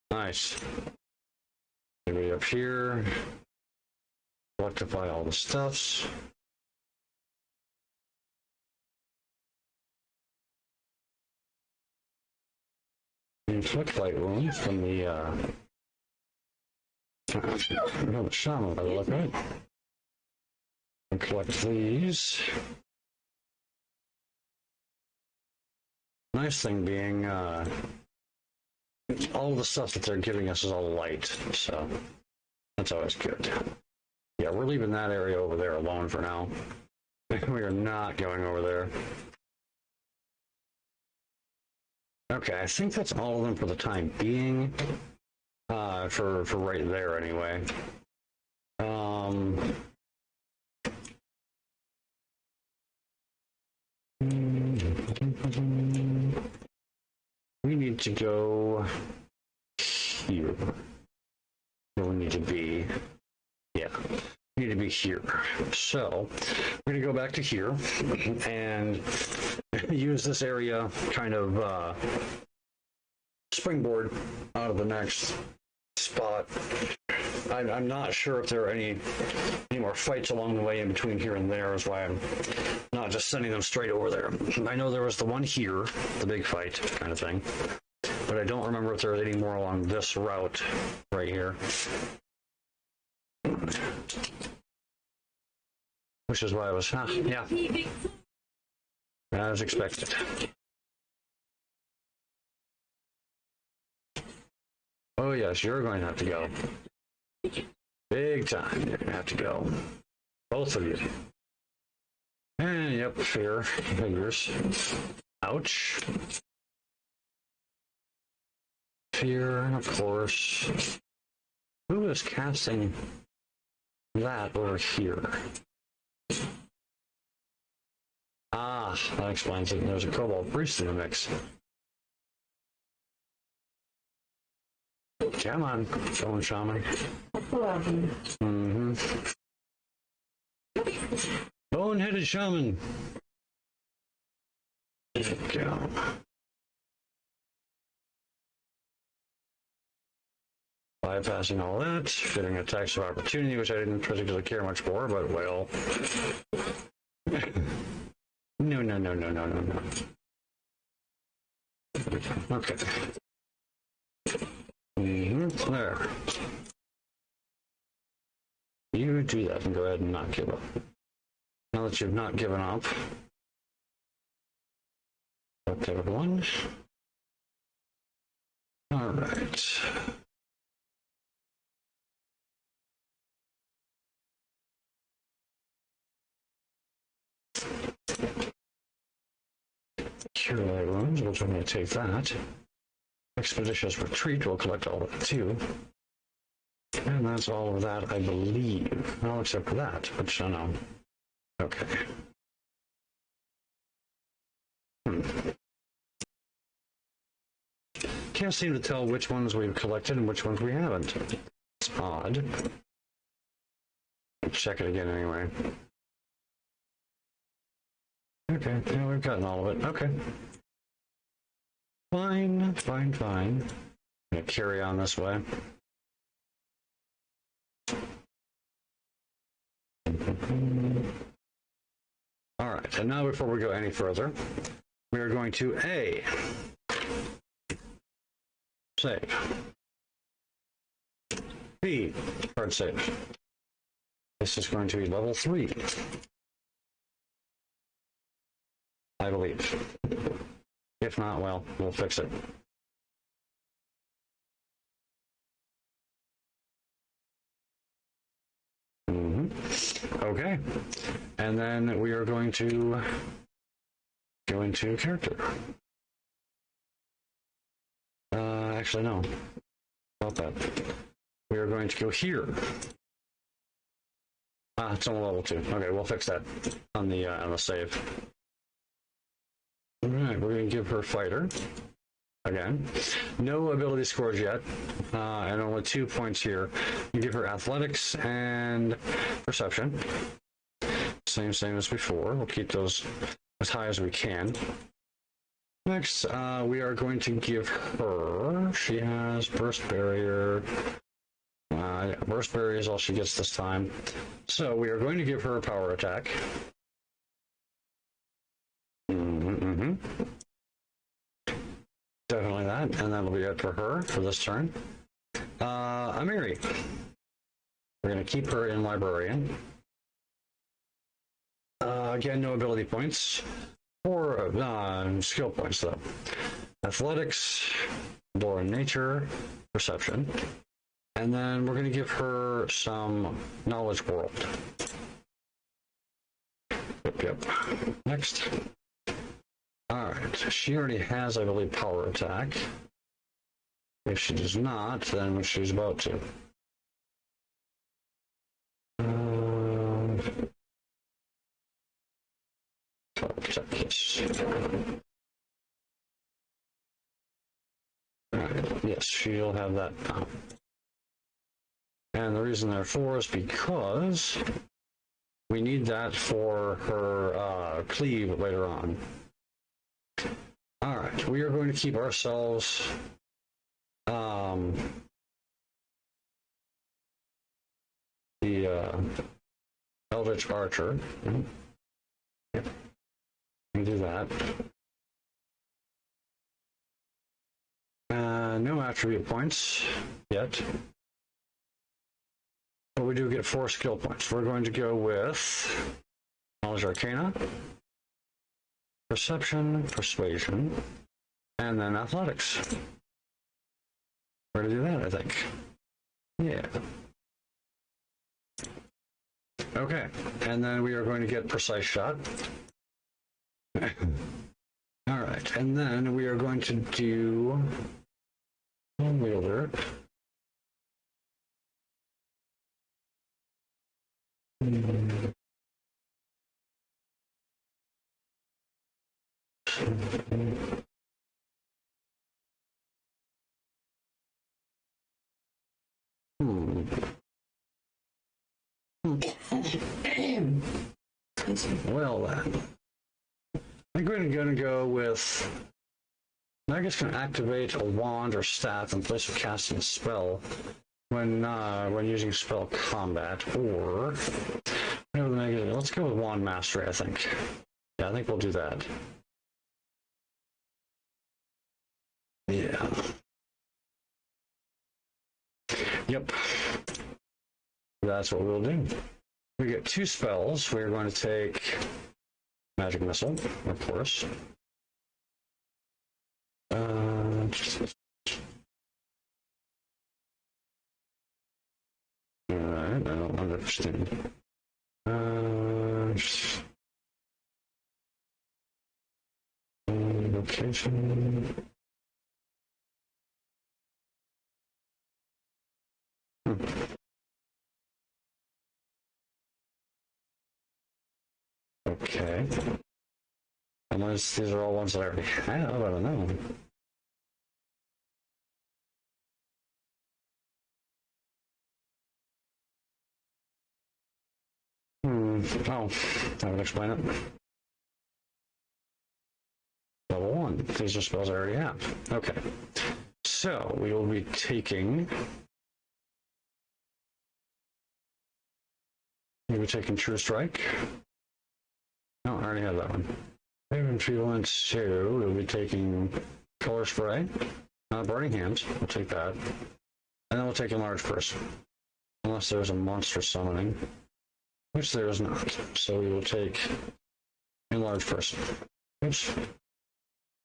Nice. Maybe up here. Electrify all the stuffs. Inflict light wounds from the the shaman by the look right. And collect these. Nice thing being all the stuff that they're giving us is all light, so that's always good. Yeah, we're leaving that area over there alone for now. We are not going over there. Okay, I think that's all of them for the time being. For right there anyway. We need to go here. Where we need to be. Yeah, we need to be here. So we're going to go back to here and use this area kind of springboard out of the next spot. I'm not sure if there are any more fights along the way in between here and there, is why I'm not just sending them straight over there. I know there was the one here, the big fight kind of thing, but I don't remember if there was any more along this route right here. Which is why I was, yeah, as expected. Oh yes, you're going to have to go. Big time, you're going to have to go. Both of you. And yep, fear figures. Ouch. Fear, of course. Who is casting that over here? Ah, that explains it. There's a kobold priest in the mix. Come on, going shaman. Mm-hmm. Boneheaded shaman. There we go. Bypassing all that, fitting attacks of opportunity, which I didn't particularly care much for, but well. No, no, no, no, no, no, no. Okay. There. You do that and go ahead and not give up. Now that you've not given up. Okay, everyone. All right. Cure light wounds, which I'm going to take that. Expeditious retreat will collect all of it too. And that's all of that, I believe. Well, except for that, which I know. Okay. Can't seem to tell which ones we've collected and which ones we haven't. It's odd. Check it again anyway. Okay, yeah, we've gotten all of it. Okay. Fine, fine, fine. I'm gonna carry on this way. All right, and now before we go any further, we are going to save. B, hard save. This is going to be level 3. I believe. If not, well, we'll fix it. Okay. And then we are going to go into character. Actually, no. About that. We are going to go here. It's on level 2. Okay, we'll fix that on the save. All right, we're going to give her fighter. Again, no ability scores yet, and only 2 points here. You give her athletics and perception. Same as before. We'll keep those as high as we can. Next, we are going to give her. She has burst barrier. Burst barrier is all she gets this time. So we are going to give her a power attack. Definitely that, and that'll be it for her for this turn. Amiri. We're going to keep her in Librarian. Again, no ability points. Or skill points, though. Athletics, Law and Nature, Perception. And then we're going to give her some Knowledge World. Yep. Next. Alright, she already has, I believe, power attack. If she does not, then she's about to. Alright, yes, she'll have that now. And the reason therefore is because we need that for her cleave later on. All right, we are going to keep ourselves the Eldritch Archer. Yep. We can do that. No attribute points yet. But we do get 4 skill points. We're going to go with Knowledge Arcana, Perception, Persuasion, and then Athletics. We're going to do that, I think. Yeah. Okay, and then we are going to get precise shot. All right, and then we are going to do wielder. Well then, I'm going to go with. I'm just going to activate a wand or staff in place of casting a spell when using spell combat, or let's go with wand mastery. I think. Yeah, I think we'll do that. Yeah. Yep. That's what we'll do. We get 2 spells. We're going to take Magic Missile, of course. Alright, I don't understand. Location. Okay. Unless these are all ones that I already have, I don't know. Oh, that would explain it. Level 1. These are spells I already have. Okay. So, we will be taking... We'll be taking True Strike. No, I already have that one. If we want to, we'll be taking Color Spray. Burning Hands. We'll take that. And then we'll take Enlarge Person. Unless there's a monster summoning. Which there is not. So we will take Enlarge Person. Oops.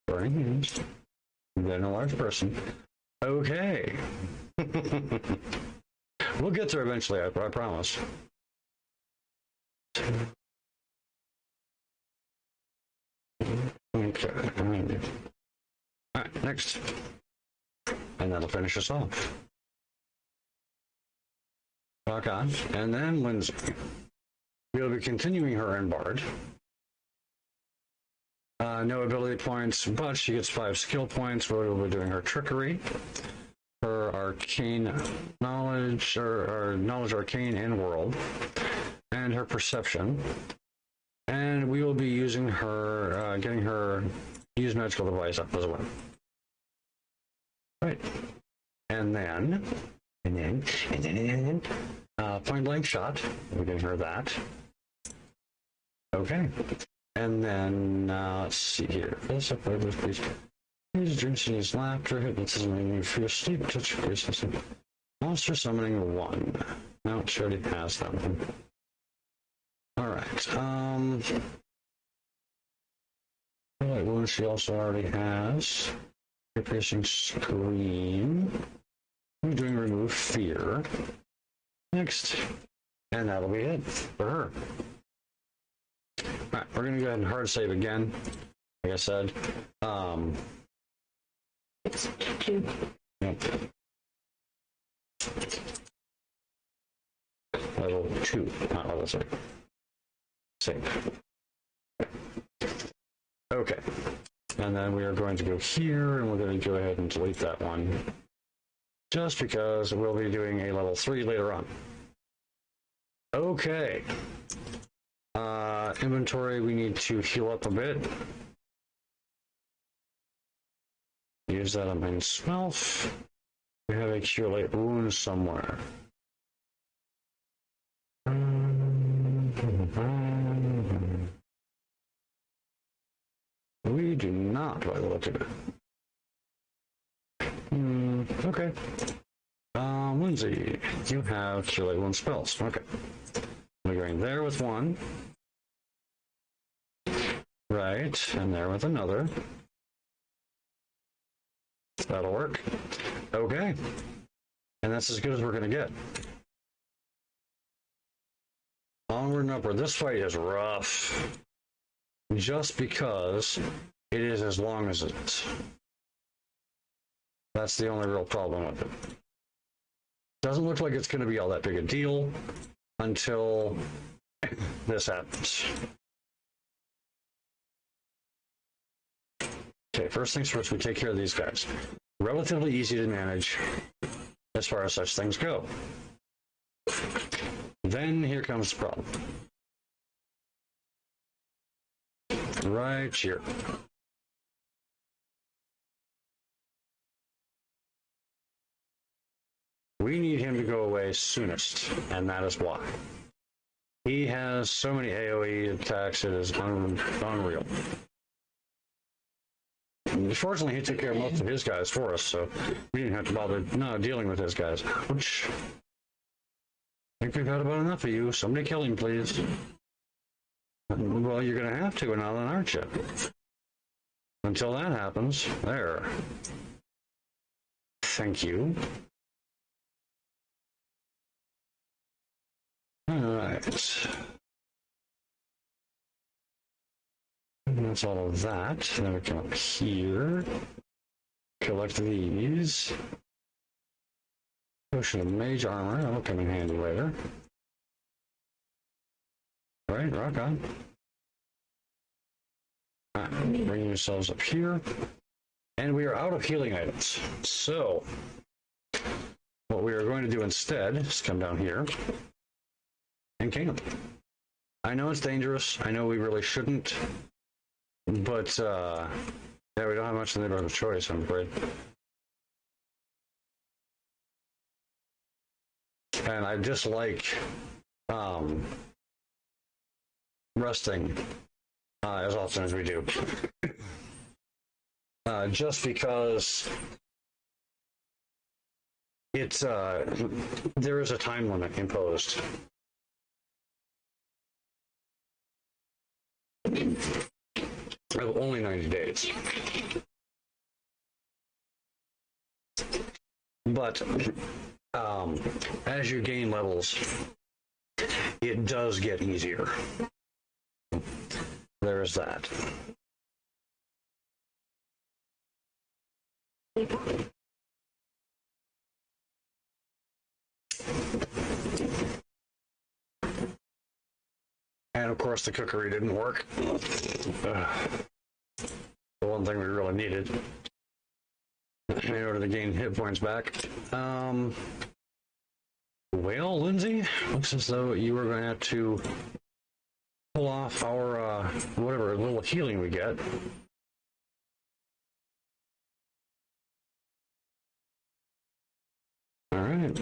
Burning Hands. And then Enlarge Person. Okay. We'll get there eventually, I promise. Okay. Alright, next. And that'll finish us off. Rock on. And then Lindsay. We'll be continuing her in Bard. No ability points, but she gets 5 skill points where we'll be doing her Trickery, her Arcane Knowledge, or Knowledge Arcane and World, and her Perception. And we will be using her, getting her Use Magical Device up as well. Right. And then, Point Blank Shot. We're getting her that. Okay. And then, let's see here. His dreams, his laughter, hypnotism, making you feel sleep, touch, monster summoning 1. No, she already has that one. Alright, one she also already has. Piercing Scream. We're doing Remove Fear. Next. And that'll be it for her. Alright, we're gonna go ahead and hard save again. Like I said. It's 2. Yep. Level 2, not level 3. Save. Okay. And then we are going to go here, and we're going to go ahead and delete that one. Just because we'll be doing a level 3 later on. Okay. Inventory, we need to heal up a bit. Use that on myself. We have a Cure Light Wound somewhere. We do not, by the look of it. Okay. Lindsay, you have Cure Light Wound spells. Okay. We're going there with 1. Right, and there with another. That'll work. Okay. And that's as good as we're going to get. Onward and upward. This fight is rough. Just because it is as long as it is. That's the only real problem with it. Doesn't look like it's going to be all that big a deal until this happens. Okay, first things first, we take care of these guys. Relatively easy to manage as far as such things go. Then here comes the problem. Right here. We need him to go away soonest, and that is why. He has so many AoE attacks, it is unreal. Fortunately, he took care of most of his guys for us, so we didn't have to bother dealing with his guys. Which, I think we've had about enough of you. Somebody kill him, please. Well, you're going to have to now, then, aren't you? Until that happens. There. Thank you. All right. And that's all of that. Then we come up here. Collect these. Potion of mage armor. That'll come in handy later. All right, rock on. All right, bring yourselves up here. And we are out of healing items. So, what we are going to do instead is come down here and king them. I know it's dangerous. I know we really shouldn't. But, yeah, we don't have much in the neighborhood of choice, I'm afraid. And I dislike resting as often as we do. Just because it's there is a time limit imposed. Of only 90 days. But as you gain levels, it does get easier. There is that. And of course the cookery didn't work. The one thing we really needed in order to gain hit points back. Well, Lindsay, looks as though you were going to have to pull off our whatever little healing we get. All right.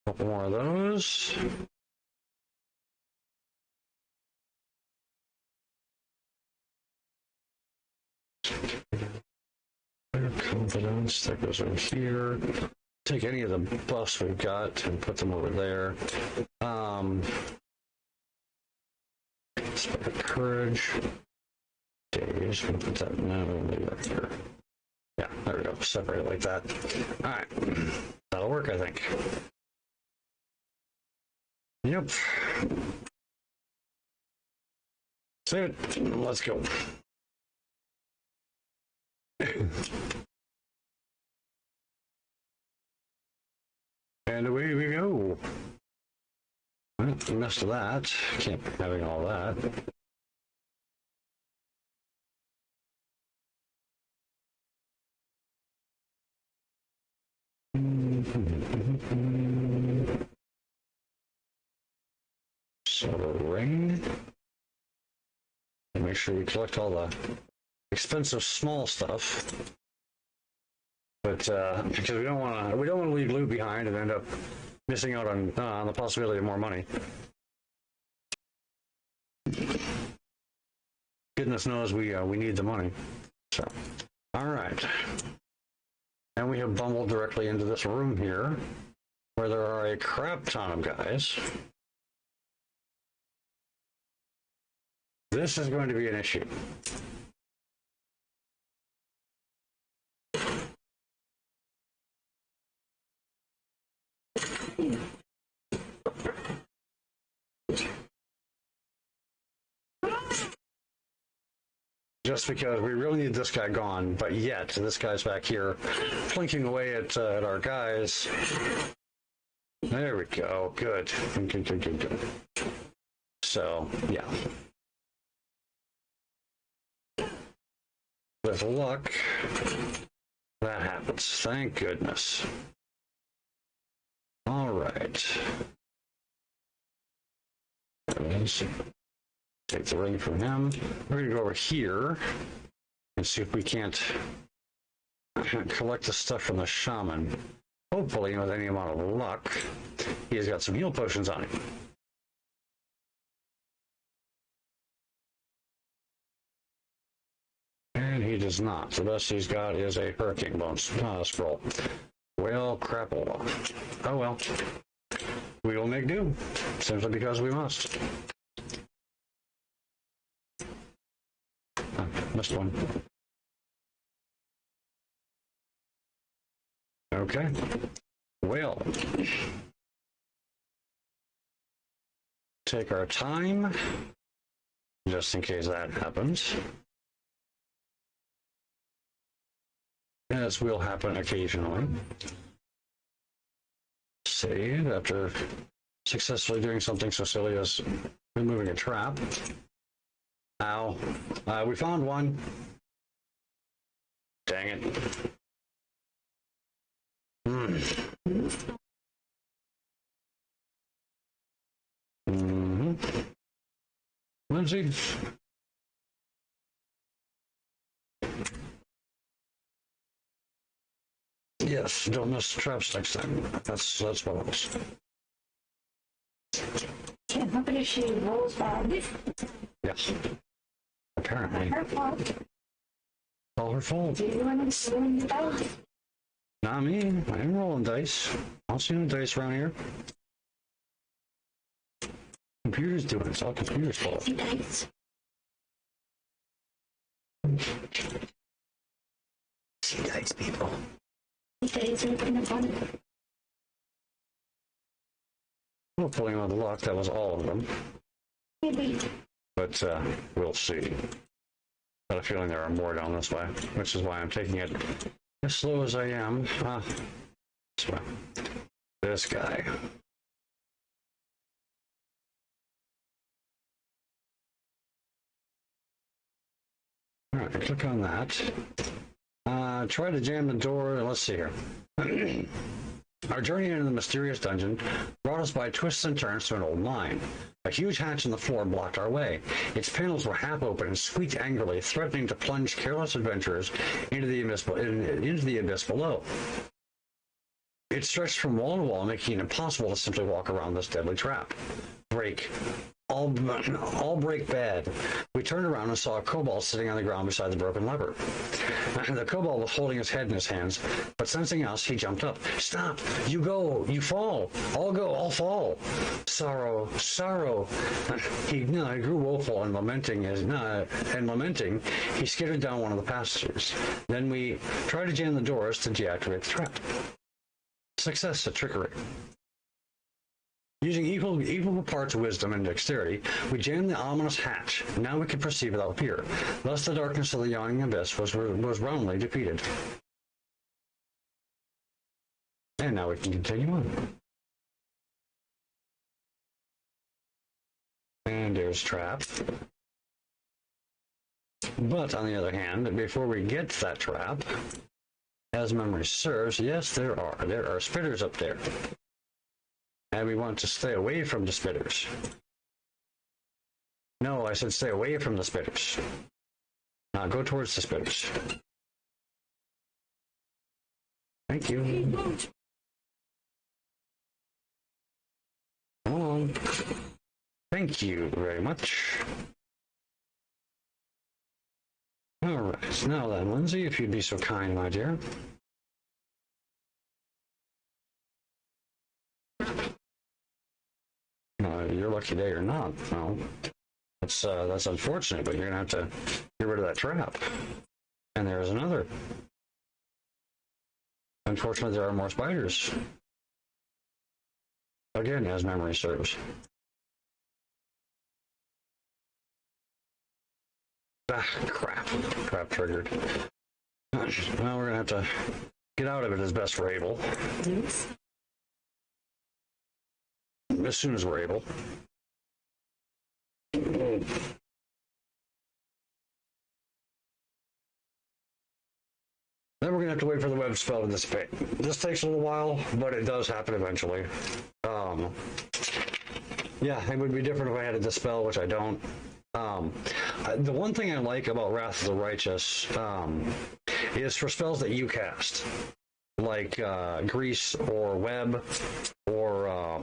Couple more of those. Confidence, that goes over here. Take any of the buffs we've got and put them over there. Courage. Days, we'll put that right here. Yeah, there we go. Separate it like that. All right. That'll work, I think. Yep. Save it. Let's go. And away we go. Well, missed that. Can't be having all that. Silver ring. And make sure we collect all the expensive small stuff. But because we don't want to leave loot behind and end up missing out on the possibility of more money. Goodness knows we need the money. So, all right. And we have bumbled directly into this room here, where there are a crap ton of guys. This is going to be an issue. just because we really need this guy gone, but yet this guy's back here plinking away at our guys. There we go. Good. Good. So, yeah. With luck, that happens. Thank goodness. All right. Let's take the ring from him. We're going to go over here and see if we can't collect the stuff from the shaman. Hopefully, with any amount of luck, he's got some heal potions on him. And he does not. The best he's got is a hurricane bone scroll. Well, crap. Oh well. We will make do, simply because we must. Oh, missed one. Okay. Well, take our time, just in case that happens. As will happen occasionally. Save after successfully doing something so silly as removing a trap. Ow. We found one. Dang it. Lindsay? Yes, don't miss traps next time. That's what it was. Can't help it if she rolls bad. Yes. Apparently. Her fault. All her fault. Do you want to swing the dice? Not me. I ain't rolling dice. I don't see no dice around here. Computer's doing it. It's all computer's fault. See dice. See dice, people. See dice are in the fun. Hopefully with luck, that was all of them. Maybe. But we'll see. Got a feeling there are more down this way, which is why I'm taking it as slow as I am. This way. This guy. All right, click on that. Try to jam the door. Let's see here. Our journey into the mysterious dungeon brought us by twists and turns to an old mine. A huge hatch in the floor blocked our way. Its panels were half open and squeaked angrily, threatening to plunge careless adventurers into the abyss below. It stretched from wall to wall, making it impossible to simply walk around this deadly trap. Break. All break bad. We turned around and saw a kobold sitting on the ground beside the broken lever. The kobold was holding his head in his hands, but sensing us, he jumped up. Stop! You go! You fall! I'll go! I'll fall! Sorrow! Sorrow! He grew woeful and lamenting, he skittered down one of the passages. Then we tried to jam the doors to deactivate the trap. Success at trickery. Using equal parts of wisdom and dexterity, we jammed the ominous hatch. Now we could proceed without fear. Thus the darkness of the yawning abyss was roundly defeated. And now we can continue on. And there's trap. But on the other hand, before we get to that trap, as memory serves, yes, there are spitters up there. And we want to stay away from the spitters. No, I said stay away from the spitters. Now go towards the spitters. Thank you. Come on. Thank you very much. All right, now then, Lindsay, if you'd be so kind, my dear. Your lucky day or not. Well, that's unfortunate, but you're gonna have to get rid of that trap. And there's another. Unfortunately, there are more spiders. Again, as memory serves. Ah, crap. Crap triggered. Well, we're gonna have to get out of it as best we're able. Oops. As soon as we're able. Then we're going to have to wait for the web spell to dissipate. This takes a little while, but it does happen eventually. Yeah, it would be different if I had a dispel, which I don't. The one thing I like about Wrath of the Righteous is for spells that you cast, like Grease or Web or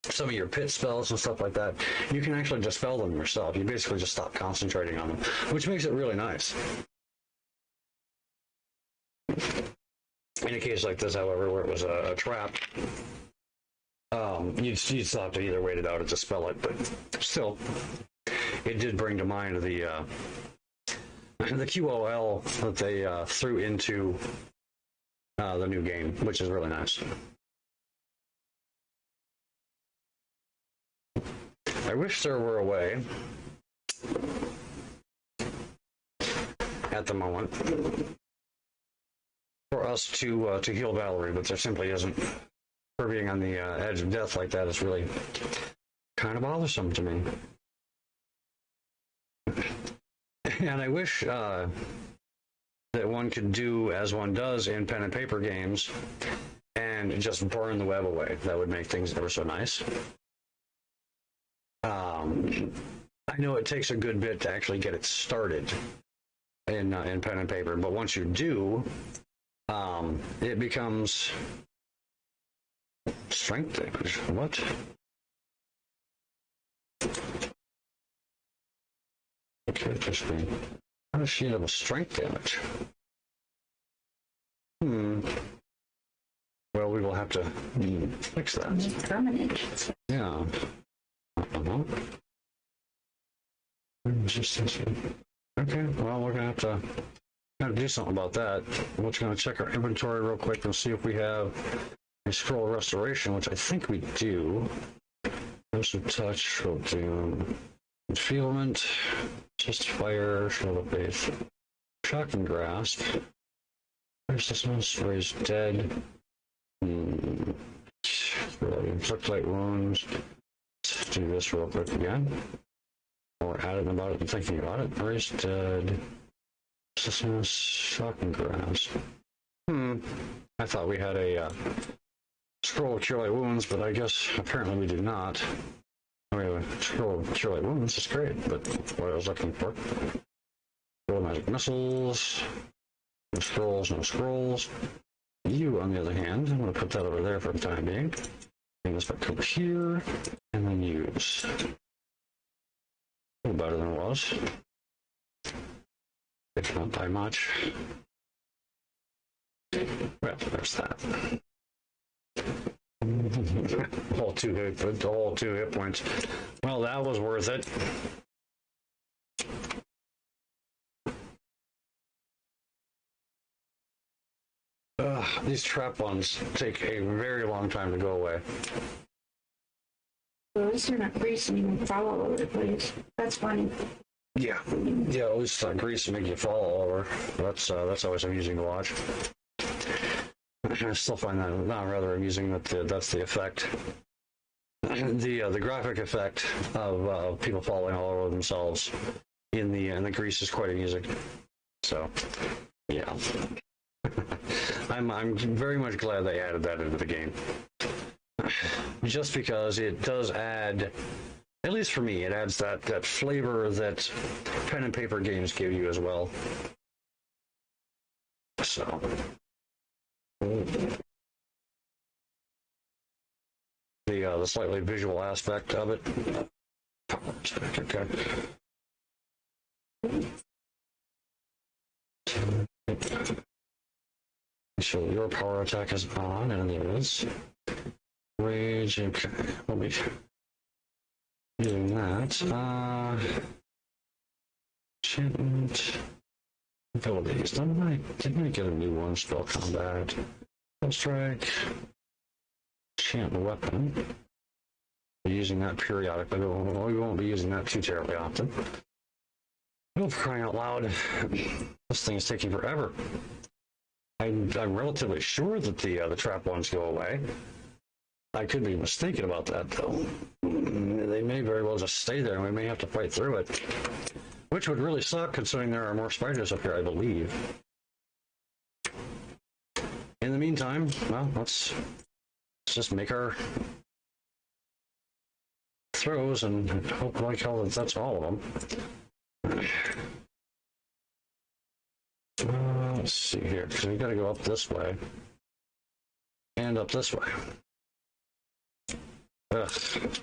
some of your pit spells and stuff like that, you can actually dispel them yourself. You basically just stop concentrating on them, which makes it really nice. In a case like this, however, where it was a trap, you'd still have to either wait it out or dispel it, but still, it did bring to mind the QOL that they threw into the new game, which is really nice. I wish there were a way at the moment for us to heal Valerie, but there simply isn't. Her being on the edge of death like that is really kind of bothersome to me. And I wish that one could do as one does in pen and paper games and just burn the web away. That would make things ever so nice. I know it takes a good bit to actually get it started in pen and paper, but once you do, it becomes strength damage. What? Okay, interesting. How does she have a strength damage? Well, we will have to fix that. It's permanent. Yeah. Okay, well, we're gonna have to do something about that. We're just gonna check our inventory real quick and see if we have a scroll of restoration, which I think we do. Dose of touch, will do enfeelment, just fire, shield of faith, shock and grasp, resistance, raise dead, inflict light wounds. Let's do this real quick again. More added about it than thinking about it. Raise dead, resistance, shock and grasp. I thought we had a scroll of cure light wounds, but I guess apparently we do not. We have a scroll of cure light wounds. It's great, but what I was looking for. Scroll of magic missiles. No scrolls, no scrolls. You, on the other hand, I'm going to put that over there for the time being. Bring this back over here, and then use. A little better than it was. If not by much. Well, there's that. all two hit points. Well, that was worth it. These trap ones take a very long time to go away. Well, at least they're not greasing you and fall all over the place. That's funny. Yeah, at least grease and make you fall all over. That's always amusing to watch. I still find that not rather amusing that that's the effect. The graphic effect of people falling all over themselves in the grease is quite amusing. So, yeah. I'm very much glad they added that into the game. Just because it does add, at least for me, it adds that flavor that pen and paper games give you as well. So. The slightly visual aspect of it. Okay. So your power attack is on, and it is. Rage, okay. We'll be doing that. Enchantment. Abilities. Didn't I get a new one? Spell combat. Spell strike. Enchant weapon. We're using that periodically, but we won't be using that too terribly often. Oh, for crying out loud. This thing is taking forever. I'm relatively sure that the trap ones go away. I could be mistaken about that, though. They may very well just stay there, and we may have to fight through it. Which would really suck, considering there are more spiders up here, I believe. In the meantime, well, let's just make our throws and hope like hell that that's all of them. Let's see here, because we got to go up this way and up this way. Ugh,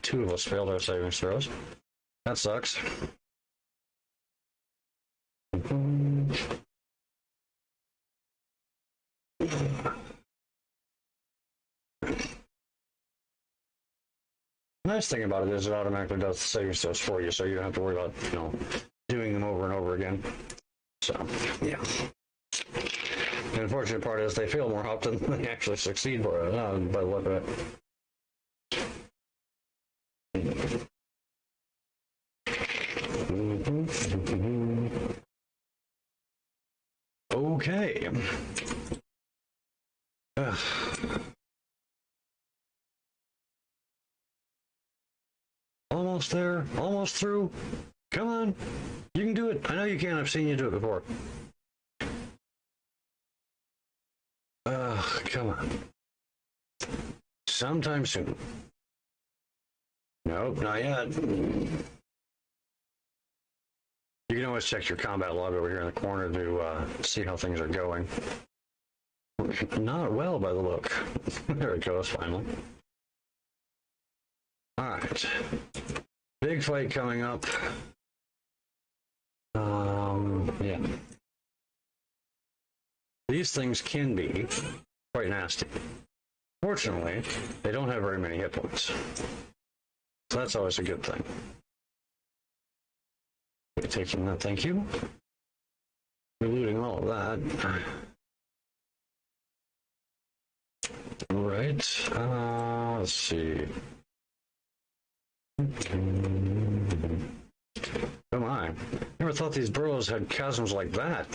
two of us failed our saving throws. That sucks. Nice thing about it is it automatically does the saving throws for you, so you don't have to worry about, doing them over and over again. So, yeah. The unfortunate part is they fail more often than they actually succeed by the look of it. Okay. Almost there, almost through. Come on, you can do it. I know you can. I've seen you do it before. Come on. Sometime soon. Nope, not yet. You can always check your combat log over here in the corner to see how things are going. Not well by the look. There it goes, finally. Alright. Big fight coming up. Yeah. These things can be quite nasty. Fortunately, they don't have very many hit points. So that's always a good thing. Taking that, thank you. Eluding all of that. Right. Let's see. Oh my. Never thought these burrows had chasms like that.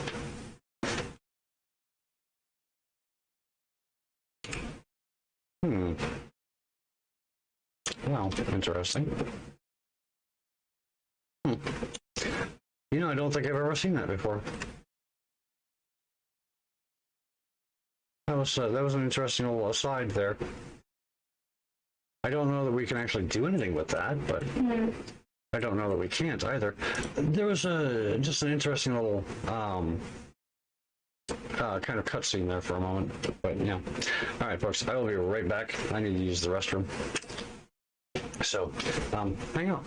Well, interesting. I don't think I've ever seen that before. That was an interesting little aside there. I don't know that we can actually do anything with that, but I don't know that we can't either. There was just an interesting little kind of cutscene there for a moment, but yeah. All right, folks, I will be right back. I need to use the restroom. So, hang on.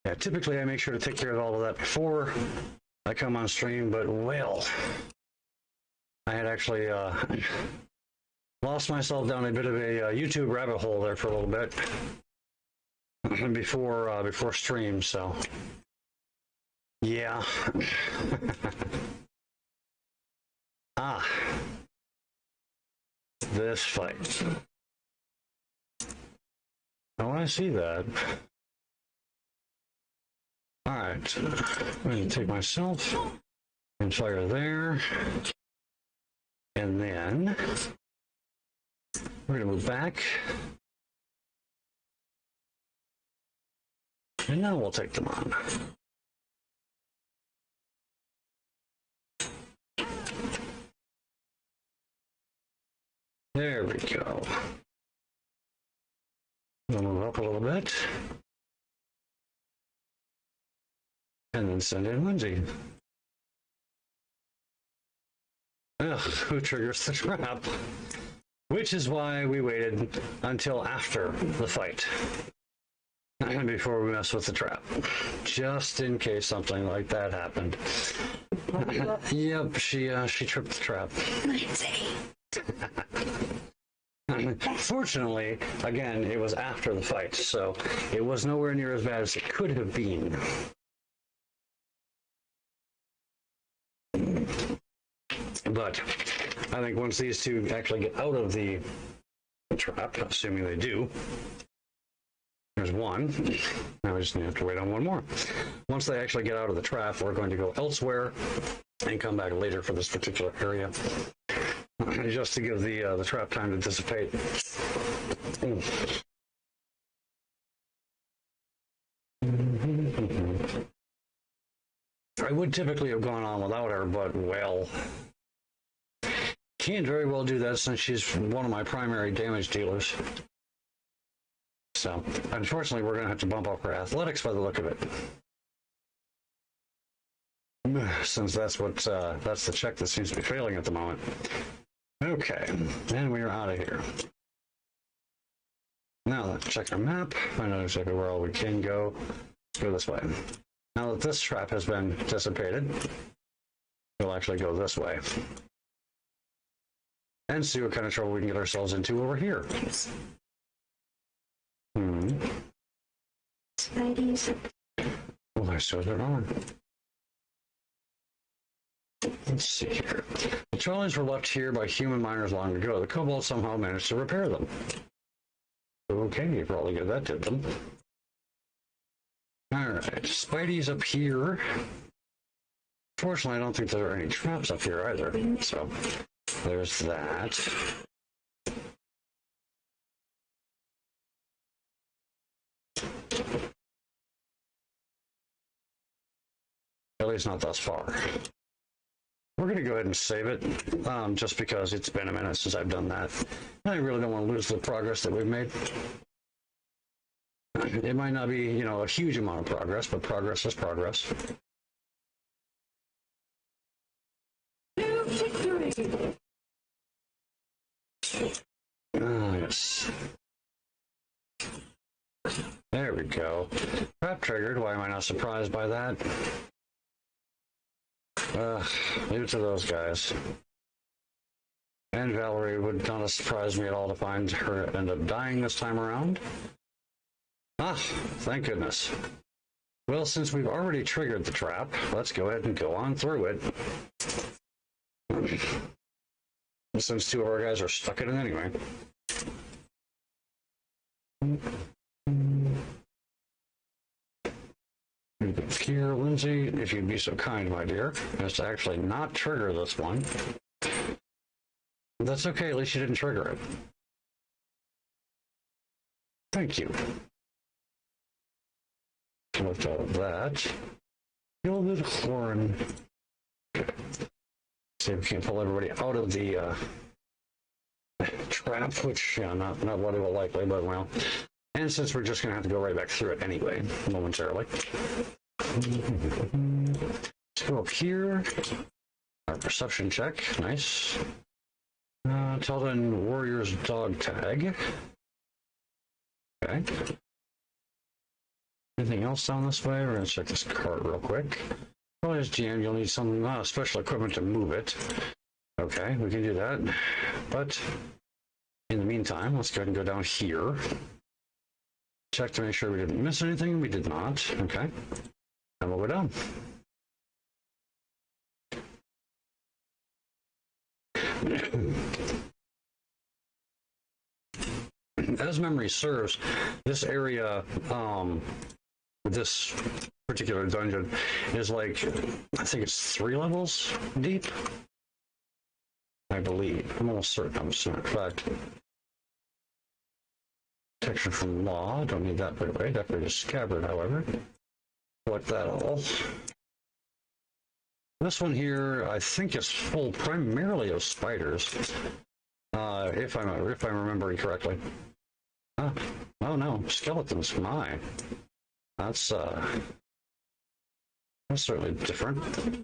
Yeah, typically I make sure to take care of all of that before I come on stream, but well, I had actually lost myself down a bit of a YouTube rabbit hole there for a little bit before stream, so yeah. This fight. Oh, I see that. Alright, I'm going to take myself and fire there. And then we're going to move back. And now we'll take them on. There we go. We'll move up a little bit. And then send in Lindsay. Ugh, who triggers the trap? Which is why we waited until after the fight. And before we mess with the trap. Just in case something like that happened. Yep, she tripped the trap. Lindsay. Fortunately, again, it was after the fight, so it was nowhere near as bad as it could have been. But I think once these two actually get out of the trap, assuming they do, there's one. Now we just have to wait on one more. Once they actually get out of the trap, we're going to go elsewhere and come back later for this particular area. Just to give the trap time to dissipate. I would typically have gone on without her, but well, can't very well do that since she's one of my primary damage dealers. So, unfortunately, we're going to have to bump up her athletics by the look of it. Since that's the check that seems to be failing at the moment. Okay, and we are out of here. Now let's check our map, find out exactly where all we can go. Let's go this way. Now that this trap has been dissipated, we'll actually go this way. And see what kind of trouble we can get ourselves into over here. Oh, I still have it on. Let's see here. The trolleys were left here by human miners long ago. The kobolds somehow managed to repair them. Okay, you probably get that did them. Alright, Spidey's up here. Fortunately, I don't think there are any traps up here either. So, there's that. At least not thus far. We're going to go ahead and save it, just because it's been a minute since I've done that. I really don't want to lose the progress that we've made. It might not be, a huge amount of progress, but progress is progress. Yes. There we go. Trap triggered. Why am I not surprised by that? Leave it to those guys. And Valerie would not have surprised me at all to find her end up dying this time around. Ah, thank goodness. Well, since we've already triggered the trap, let's go ahead and go on through it. Since two of our guys are stuck in it anyway. Here, Lindsay, if you'd be so kind, my dear, as to actually not trigger this one. That's okay, at least you didn't trigger it. Thank you. With all of that, gilded horn. See if we can pull everybody out of the trap, which, not what it will likely, but well. And since we're just going to have to go right back through it anyway, momentarily. Let's go up here. Our perception check. Nice. Telden Warrior's dog tag. Okay. Anything else down this way? We're going to check this cart real quick. Well, as GM, you'll need some special equipment to move it. Okay, we can do that. But in the meantime, let's go ahead and go down here. Check to make sure we didn't miss anything. We did not. Okay. And we'll go down. As memory serves, this area This particular dungeon is like, I think it's 3 levels deep. I believe. I'm almost certain. I'm certain. In fact, protection from law. Don't need that right away. Definitely a scabbard, however. Collect that all. This one here, I think, is full primarily of spiders. If I'm remembering correctly. Oh no, skeletons. My, that's certainly different.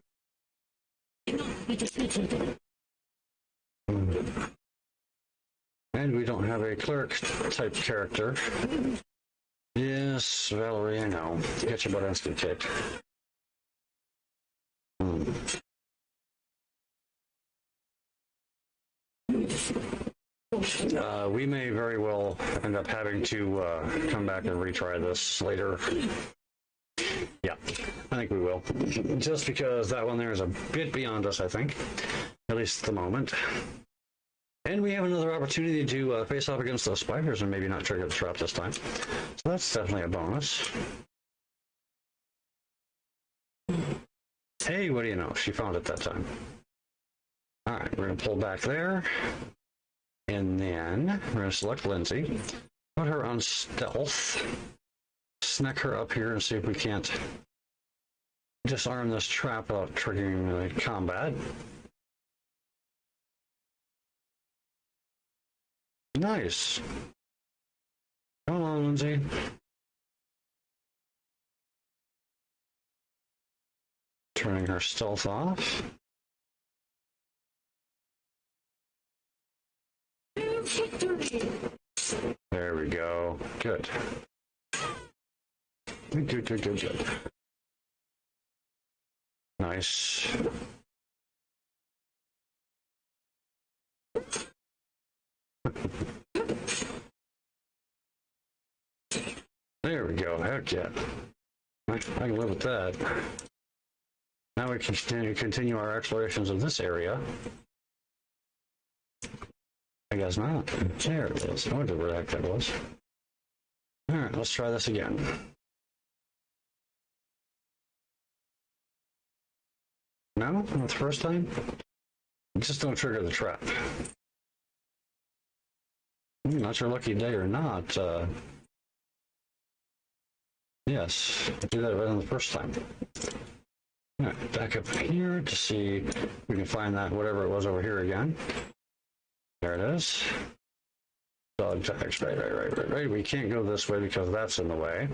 And we don't have a cleric type character. Yes, Valerie, I know. Get your butt instant kicked. We may very well end up having to come back and retry this later. Yeah, I think we will. Just because that one there is a bit beyond us, I think. At least at the moment. And we have another opportunity to face off against those spiders and maybe not trigger the trap this time. So that's definitely a bonus. Hey, what do you know? She found it that time. All right, we're going to pull back there. And then we're going to select Lindsay. Put her on stealth. Snack her up here and see if we can't disarm this trap without triggering the combat. Nice. Come on, Lindsay. Turning her stealth off. There we go. Good. Good. Nice. There we go. Heck yeah. I can live with that. Now we can continue our explorations of this area. I guess not. There it is. I wonder where the heck that was. Alright, let's try this again. No? Not the first time? Just don't trigger the trap. Not your lucky day or not. Yes, do that right on the first time. All right, back up here to see if we can find that whatever it was over here again. There it is. Dog tags, right. We can't go this way because that's in the way.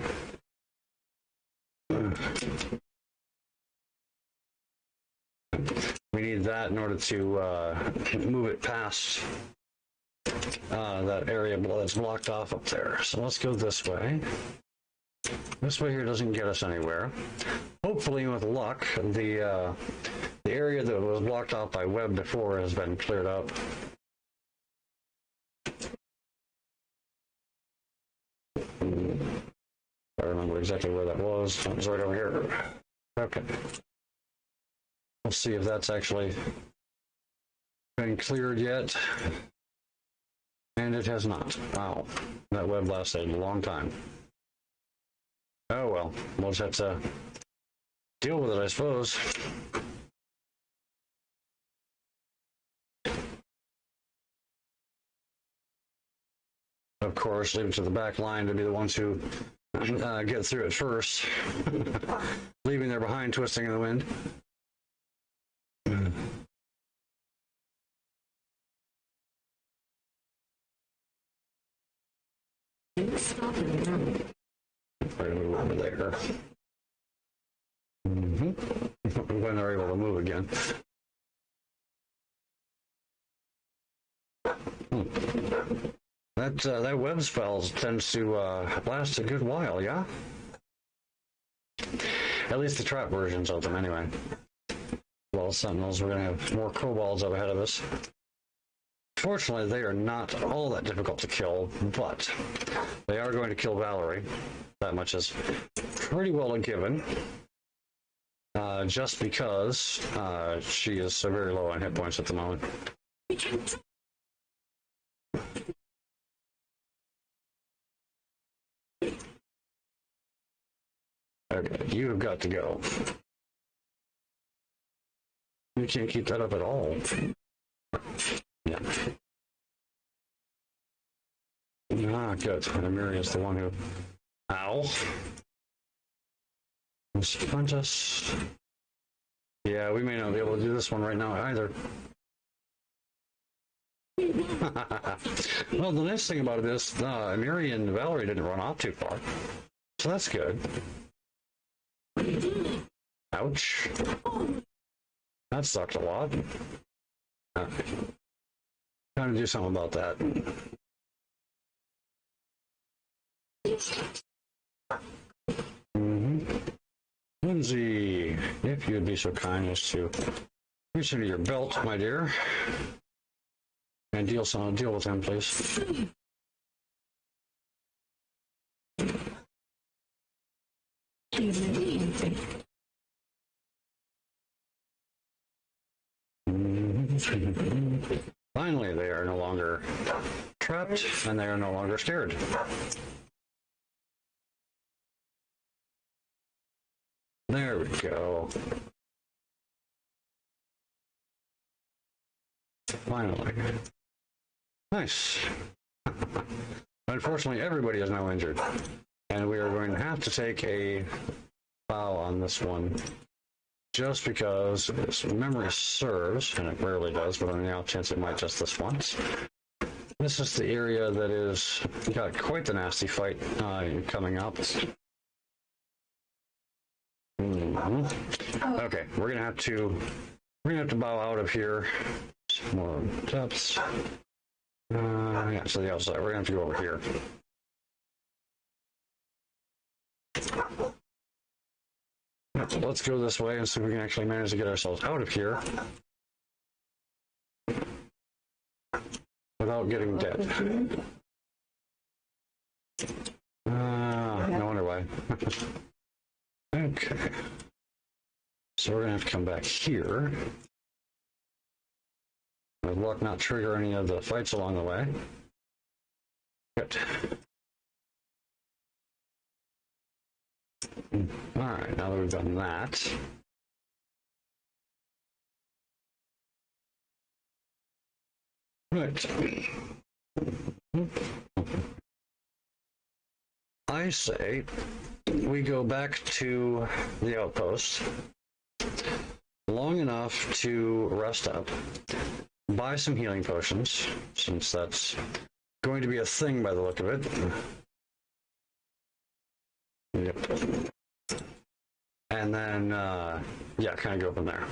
We need that in order to move it past that area that's blocked off up there. So let's go this way. This way here doesn't get us anywhere. Hopefully, with luck, the area that was blocked off by web before has been cleared up. I remember exactly where that was. It was right over here. Okay. We'll see if that's actually been cleared yet. And it has not. Wow. That web lasted a long time. Oh well. We'll just have to deal with it, I suppose. Of course, leave it to the back line to be the ones who get through it first. Leaving their behind twisting in the wind. Over there. When they're able to move again. That web spell tends to last a good while, yeah? At least the trap versions of them, anyway. Well, Sentinels, we're going to have more kobolds up ahead of us. Fortunately, they are not all that difficult to kill, but they are going to kill Valerie. That much is pretty well a given. Just because she is so very low on hit points at the moment. Okay, you have got to go. You can't keep that up at all. Yeah. Ah, good. And Miriam's the one who... Ow. Punch us. Yeah, we may not be able to do this one right now either. Well, the nice thing about it is Miri and Valerie didn't run off too far. So that's good. Ouch. That sucked a lot. Trying to do something about that. Lindsay, if you'd be so kind as to reach into your belt, my dear, and deal with him, please. Finally, they are no longer trapped, and they are no longer scared. There we go. Finally. Nice. Unfortunately, everybody is now injured, and we are going to have to take a bow on this one, just because its memory serves, and it rarely does, but on the off chance it might just this once. This is the area that is got quite the nasty fight coming up. Okay, we're gonna have to bow out of here. Some more depths. Yeah, to the outside. We're gonna have to go over here. Let's go this way and see if we can actually manage to get ourselves out of here without getting dead. No wonder why. Okay. So we're gonna have to come back here. With luck, not trigger any of the fights along the way. Good. Alright, now that we've done that. Right. I say we go back to the outpost long enough to rest up, buy some healing potions, since that's going to be a thing by the look of it. Yep. And then, yeah, kind of go from there.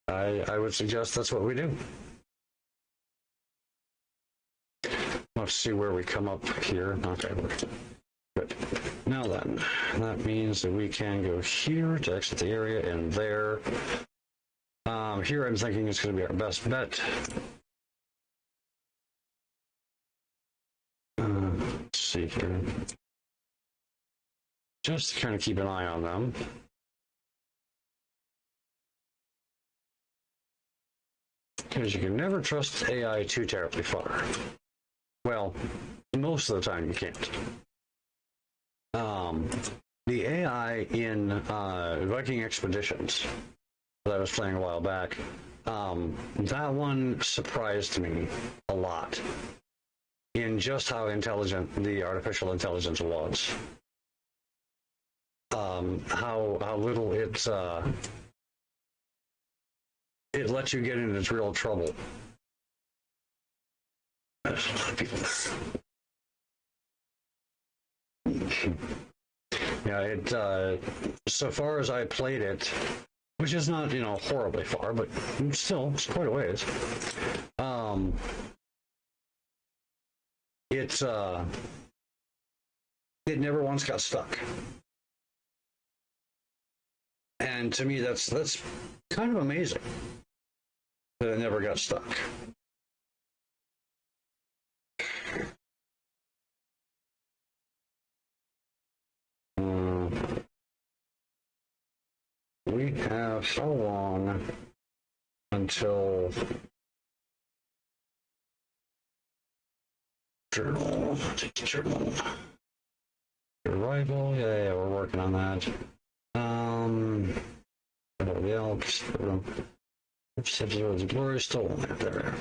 I would suggest that's what we do. Let's see where we come up here. Okay, good. Now then, that means that we can go here to exit the area and there. Here I'm thinking it's going to be our best bet. Let's see here. Just to kind of keep an eye on them. Because you can never trust AI too terribly far. Well, most of the time you can't. The AI in Viking Expeditions that I was playing a while back, that one surprised me a lot in just how intelligent the artificial intelligence was. How little it lets you get into its real trouble. There's a lot of people there. Yeah, it so far as I played it, which is not, horribly far, but still, it's quite a ways. It never once got stuck. And to me, that's kind of amazing that it never got stuck. We have so long until journal. Take the journal. Arrival, yeah, we're working on that. The Elks, the Glory Stolen there.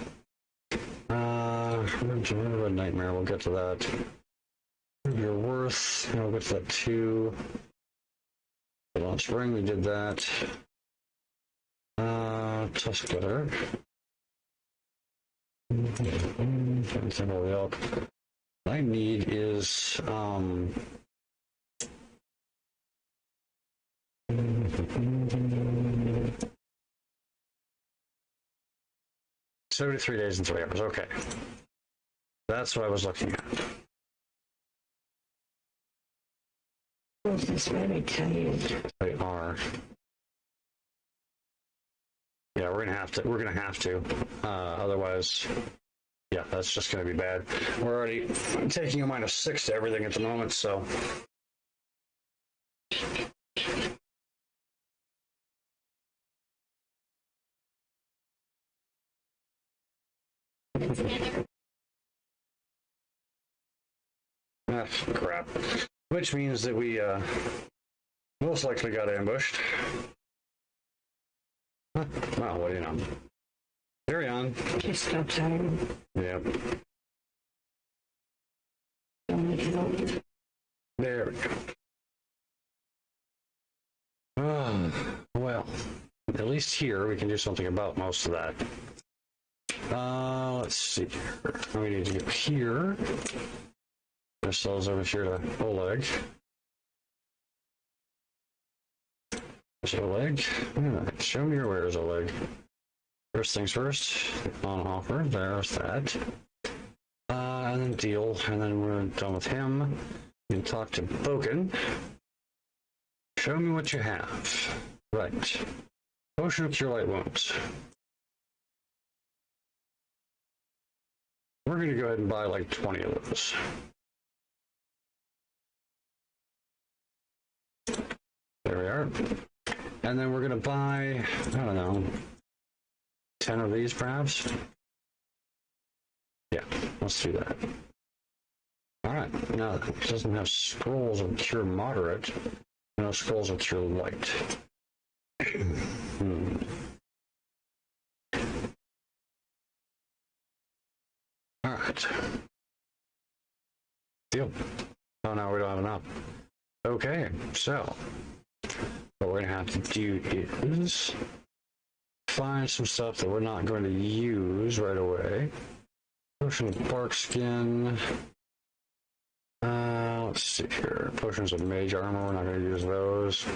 Red Nightmare, we'll get to that. Your Worth, we'll get to that too. On Spring, we did that. Tuskletter. The Elk. What I need is 73 days and 3 hours. Okay. That's what I was looking at. It's very tired. They are. Yeah, we're gonna have to. Otherwise, yeah, that's just gonna be bad. We're already taking a -6 to everything at the moment, so. Ah, crap. Which means that we most likely got ambushed. Huh. Well, what do you know? Carry on. Just so tired. Yep. There we go. Well, at least here we can do something about most of that. Let's see here. We need to get here. Ourselves over here to Oleg. There's Oleg. Yeah, show me your wares, Oleg. First things first, on offer. There's that. And then deal. And then we're done with him. You can talk to Boken. Show me what you have. Right. Potion of Cure Light Wounds. We're going to go ahead and buy like 20 of those. There we are. And then we're going to buy, I don't know, 10 of these perhaps? Yeah, let's do that. Alright, now it doesn't have scrolls of Cure Moderate, no scrolls of Cure Light. Alright. Deal. Oh, no, we don't have enough. Okay, so what we're going to have to do is find some stuff that we're not going to use right away. Potion of Bark Skin. Let's see here. Potions of Mage Armor, we're not going to use those.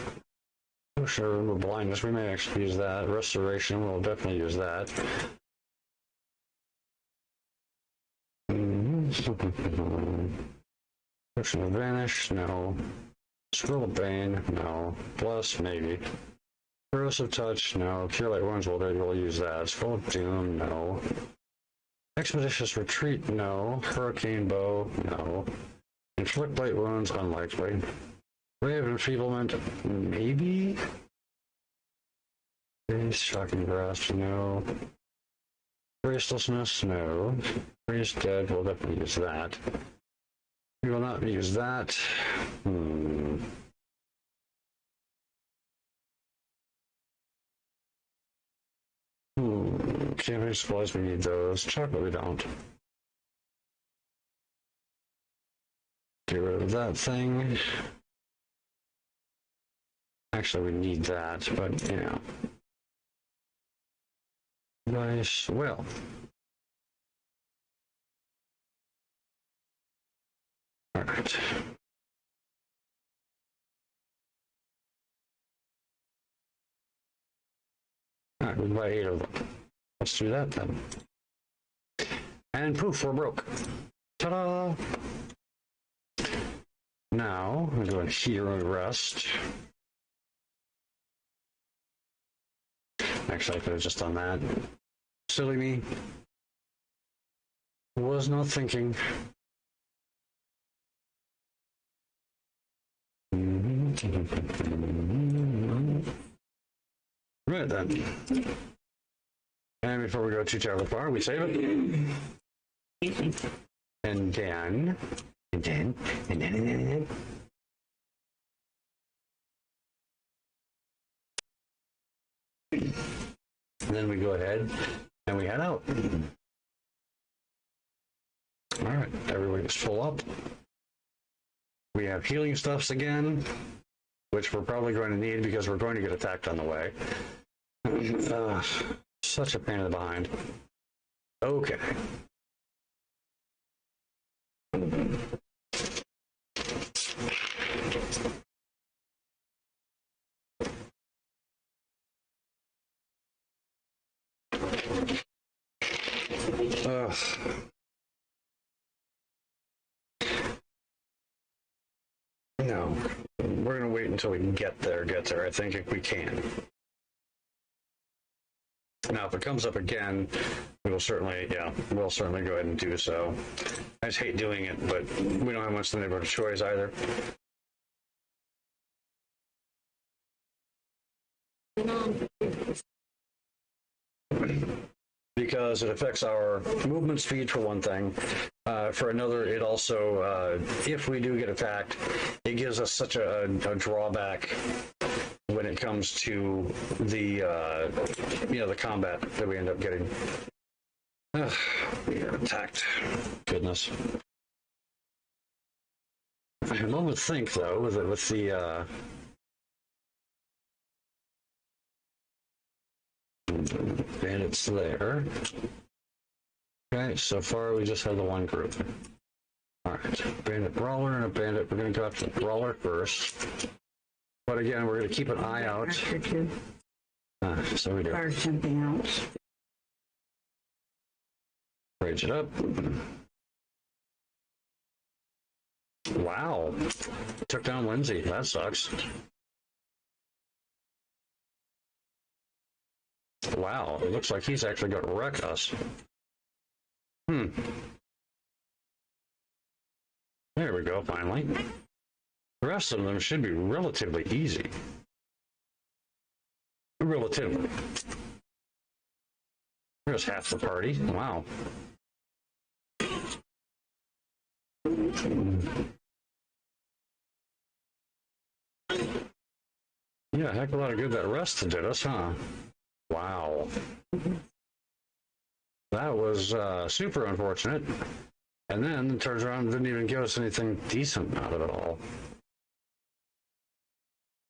Potion of Blindness, we may actually use that. Restoration, we'll definitely use that. Potion of Vanish, no. Scroll of Bane, no. Bless, maybe. Corrosive Touch, no. Cure Light Wounds, we'll use that. Scroll of Doom, no. Expeditious Retreat, no. Hurricane Bow, no. Inflict Light Wounds, unlikely. Ray of Enfeeblement, maybe? Shocking Grasp, no. Gracelessness, no. Raise Dead, we'll definitely use that. We will not use that. Campaign supplies, we need those. Chocolate, we don't. Get rid of that thing. Actually, we need that, but, you know. Nice. Well. All right. All right, we can buy 8 of them. Let's do that then. And poof, we're broke. Ta-da! Now, I'm going here and rest. Actually, I could have just done that. Silly me. Was not thinking. Right then. And before we go too terribly far, we save it. And then. And then we go ahead and we head out. All right, everybody's full up. We have healing stuffs again, which we're probably going to need because we're going to get attacked on the way. Such a pain in the behind. Okay. No, we're gonna wait until we can get there, I think, if we can. Now, if it comes up again, we'll certainly go ahead and do so. I just hate doing it, but we don't have much of a choice either. Because it affects our movement speed for one thing. For another, it also, if we do get attacked, it gives us such a drawback when it comes to the the combat that we end up getting. We are attacked. Goodness. One would think, though, with the bandits there. Okay, so far we just have the one group. All right, bandit brawler and a bandit. We're going to go after the brawler first. But again, we're going to keep an eye out. So we do. Or something else. Rage it up. Wow. Took down Lindsay. That sucks. Wow. It looks like he's actually going to wreck us. There we go, finally. The rest of them should be relatively easy. Relatively. There's half the party. Wow. Yeah, heck of a lot of good that rest did us, huh? Wow. That was super unfortunate. And then turns around and didn't even give us anything decent out of it all.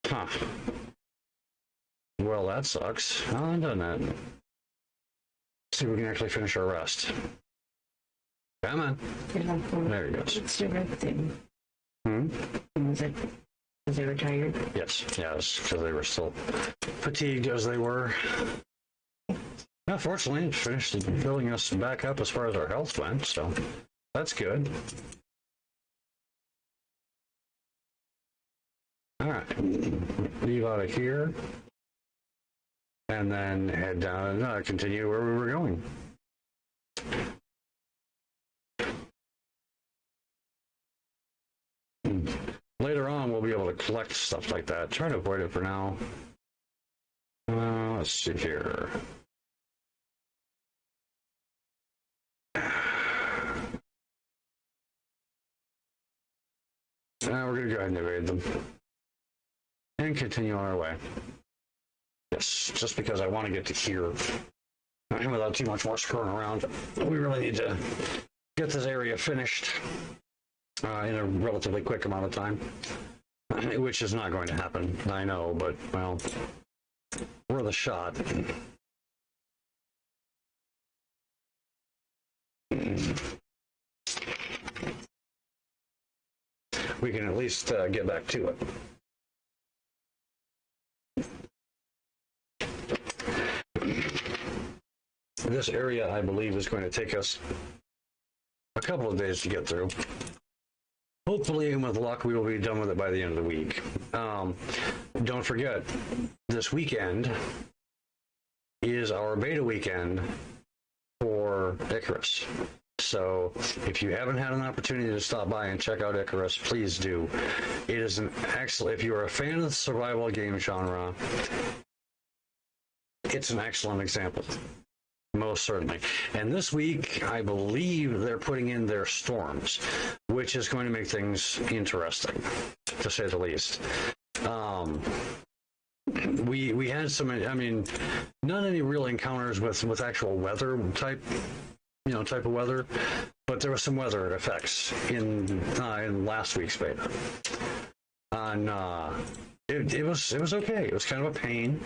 Huh. Well, that sucks. How have I done that? Let's see if we can actually finish our rest. Come on. There he goes. It's the red thing. Was it because they were tired? Yes, yes, because they were still fatigued as they were. Now, fortunately, it finished filling us back up as far as our health went, so that's good. All right, leave out of here, and then head down and continue where we were going. Later on, we'll be able to collect stuff like that. Try to avoid it for now. Let's see here. We're going to go ahead and evade them. And continue on our way. Yes, just because I want to get to here without too much more screwing around. We really need to get this area finished in a relatively quick amount of time, which is not going to happen, I know, but, well, worth a shot. We can at least get back to it. This area, I believe, is going to take us a couple of days to get through. Hopefully, and with luck, we will be done with it by the end of the week. Don't forget, this weekend is our beta weekend for Icarus. So if you haven't had an opportunity to stop by and check out Icarus, please do. It is an excellent, if you're a fan of the survival game genre, it's an excellent example. Most certainly. And this week, I believe they're putting in their storms, which is going to make things interesting, to say the least. we had some. I mean, not any real encounters with actual weather type, type of weather, but there was some weather effects in last week's beta. And it was okay. It was kind of a pain,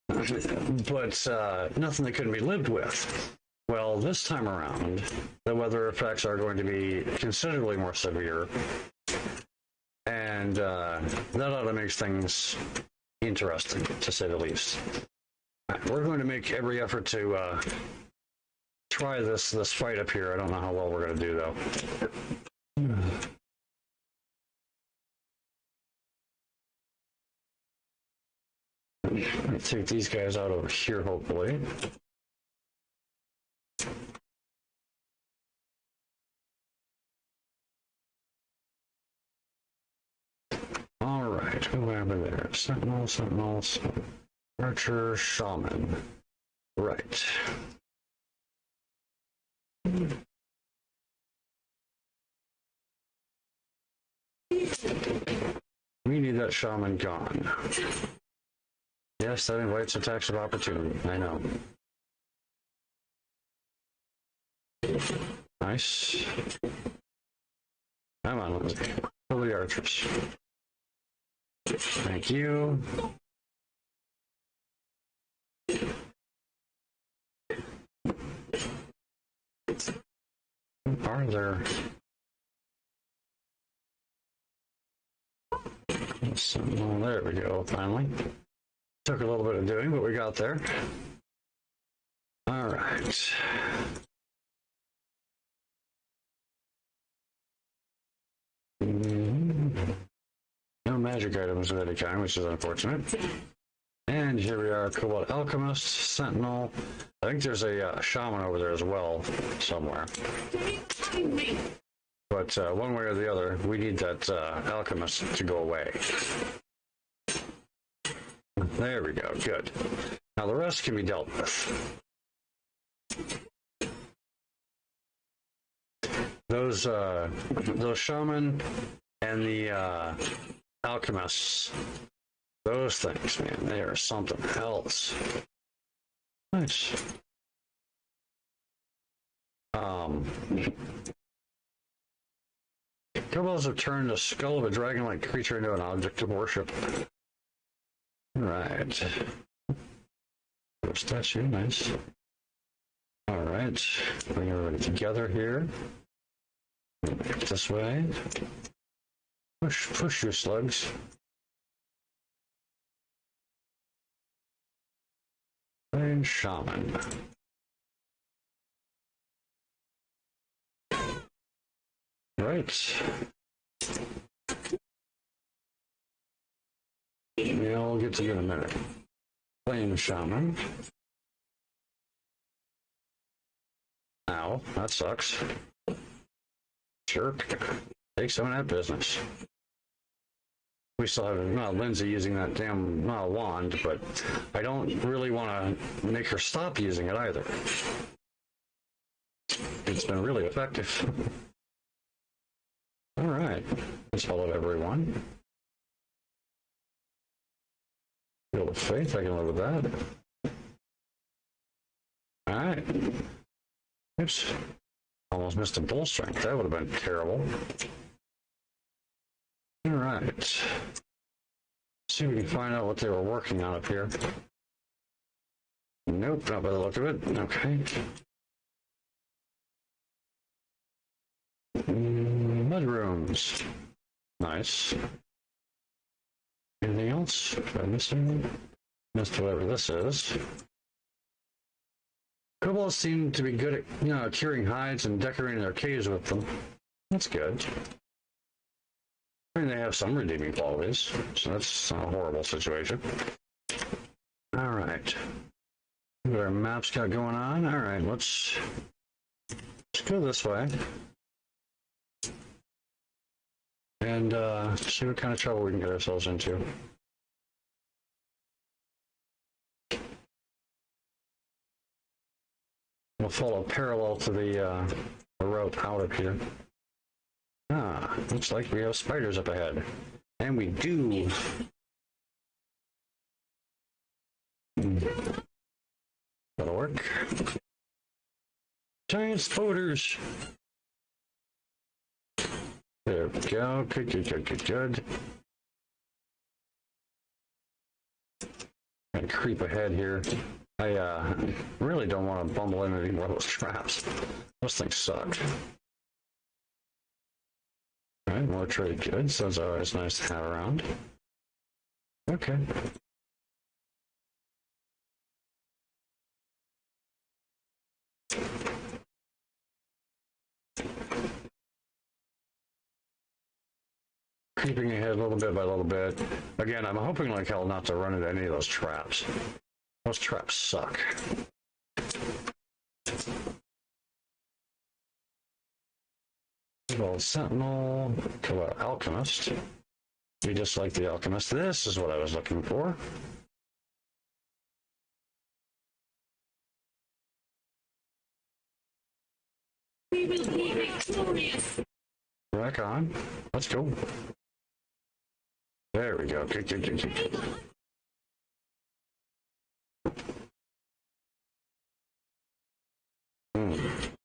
but nothing that couldn't be lived with. Well, this time around, the weather effects are going to be considerably more severe, and that ought to make things interesting, to say the least. We're going to make every effort to try this fight up here. I don't know how well we're going to do, though. I'm going to take these guys out over here, hopefully. All right, who have we there? Sentinels, Archer, Shaman. Right. We need that Shaman gone. Yes, that invites attacks of opportunity. I know. Nice. Come on, let's kill the archers. Thank you. Are there? Well, there we go, finally. Took a little bit of doing, but we got there. All right. No magic items of any kind, which is unfortunate. And here we are, Cobalt Alchemist, Sentinel. I think there's a Shaman over there as well, somewhere. But one way or the other, we need that Alchemist to go away. There we go, good. Now the rest can be dealt with. Those Shaman and the Alchemists, those things, man, they are something else. Nice. Kobolds have turned the skull of a dragon-like creature into an object of worship. Right. Statue, nice. All right, bring everybody together here. This way. Push your slugs. And Shaman. Right. Yeah, we'll get to you in a minute. Playing Shaman. Ow, that sucks. Jerk. Take some of that business. We still have Lindsay using that damn wand, but I don't really want to make her stop using it either. It's been really effective. All right. Let's follow everyone. Field of Faith, I can live with that. All right. Oops. Almost missed a bull strength. That would have been terrible. All right. Let's see if we can find out what they were working on up here. Nope, not by the look of it. Okay. Mudrooms. Nice. Anything else? Did I miss anything? Missed whatever this is. Kobolds seem to be good at, curing hides and decorating their caves with them. That's good. I mean, they have some redeeming qualities, so that's not a horrible situation. All right. What our maps got going on? All right, let's go this way. And see what kind of trouble we can get ourselves into. We'll follow parallel to the route out of here. Ah, looks like we have spiders up ahead. And we do. That'll work. Giant spoders. There we go. Good. Gonna creep ahead here. I really don't want to bumble into any more of those traps. Those things suck. Alright, more trade goods. Those are always nice to have around. Okay. Creeping ahead a little bit by little bit. Again, I'm hoping like hell not to run into any of those traps. Those traps suck. Well, Sentinel, kill an Alchemist. Be just like the Alchemist. This is what I was looking for. We will be victorious. Back on. Let's go. There we go. Good.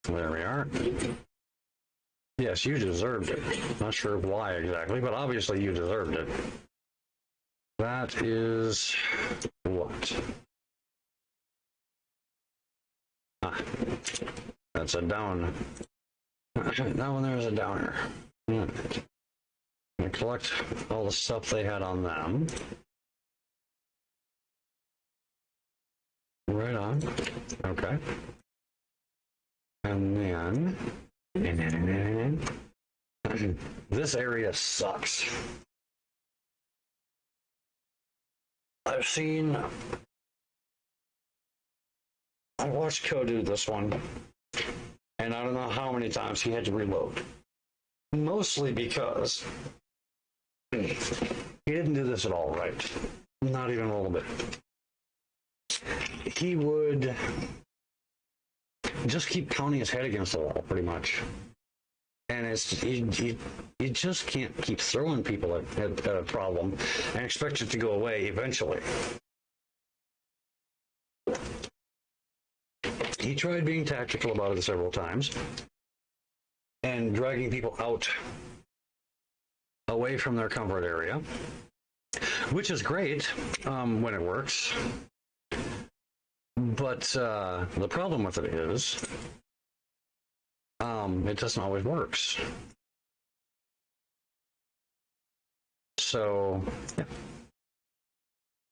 There we are. Yes, you deserved it. Not sure why exactly, but obviously you deserved it. That is what? That's a down. That one there is a downer. Right. I collect all the stuff they had on them. Right on. Okay. And then this area sucks. I watched Ko do this one, and I don't know how many times he had to reload. Mostly because he didn't do this at all right. Not even a little bit. He would just keep pounding his head against the wall, pretty much. And you just can't keep throwing people at a problem and expect it to go away eventually. He tried being tactical about it several times and dragging people out away from their comfort area, which is great when it works. But the problem with it is it doesn't always work. So yeah.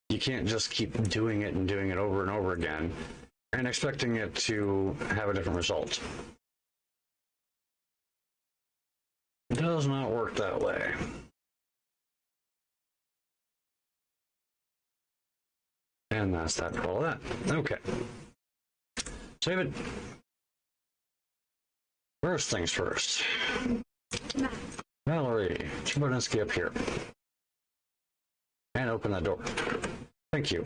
You can't just keep doing it over and over again and expecting it to have a different result. It does not work that way. And that's that for all that. Okay. Save it. First things first. Valerie, Chibodinsky up here. And open that door. Thank you.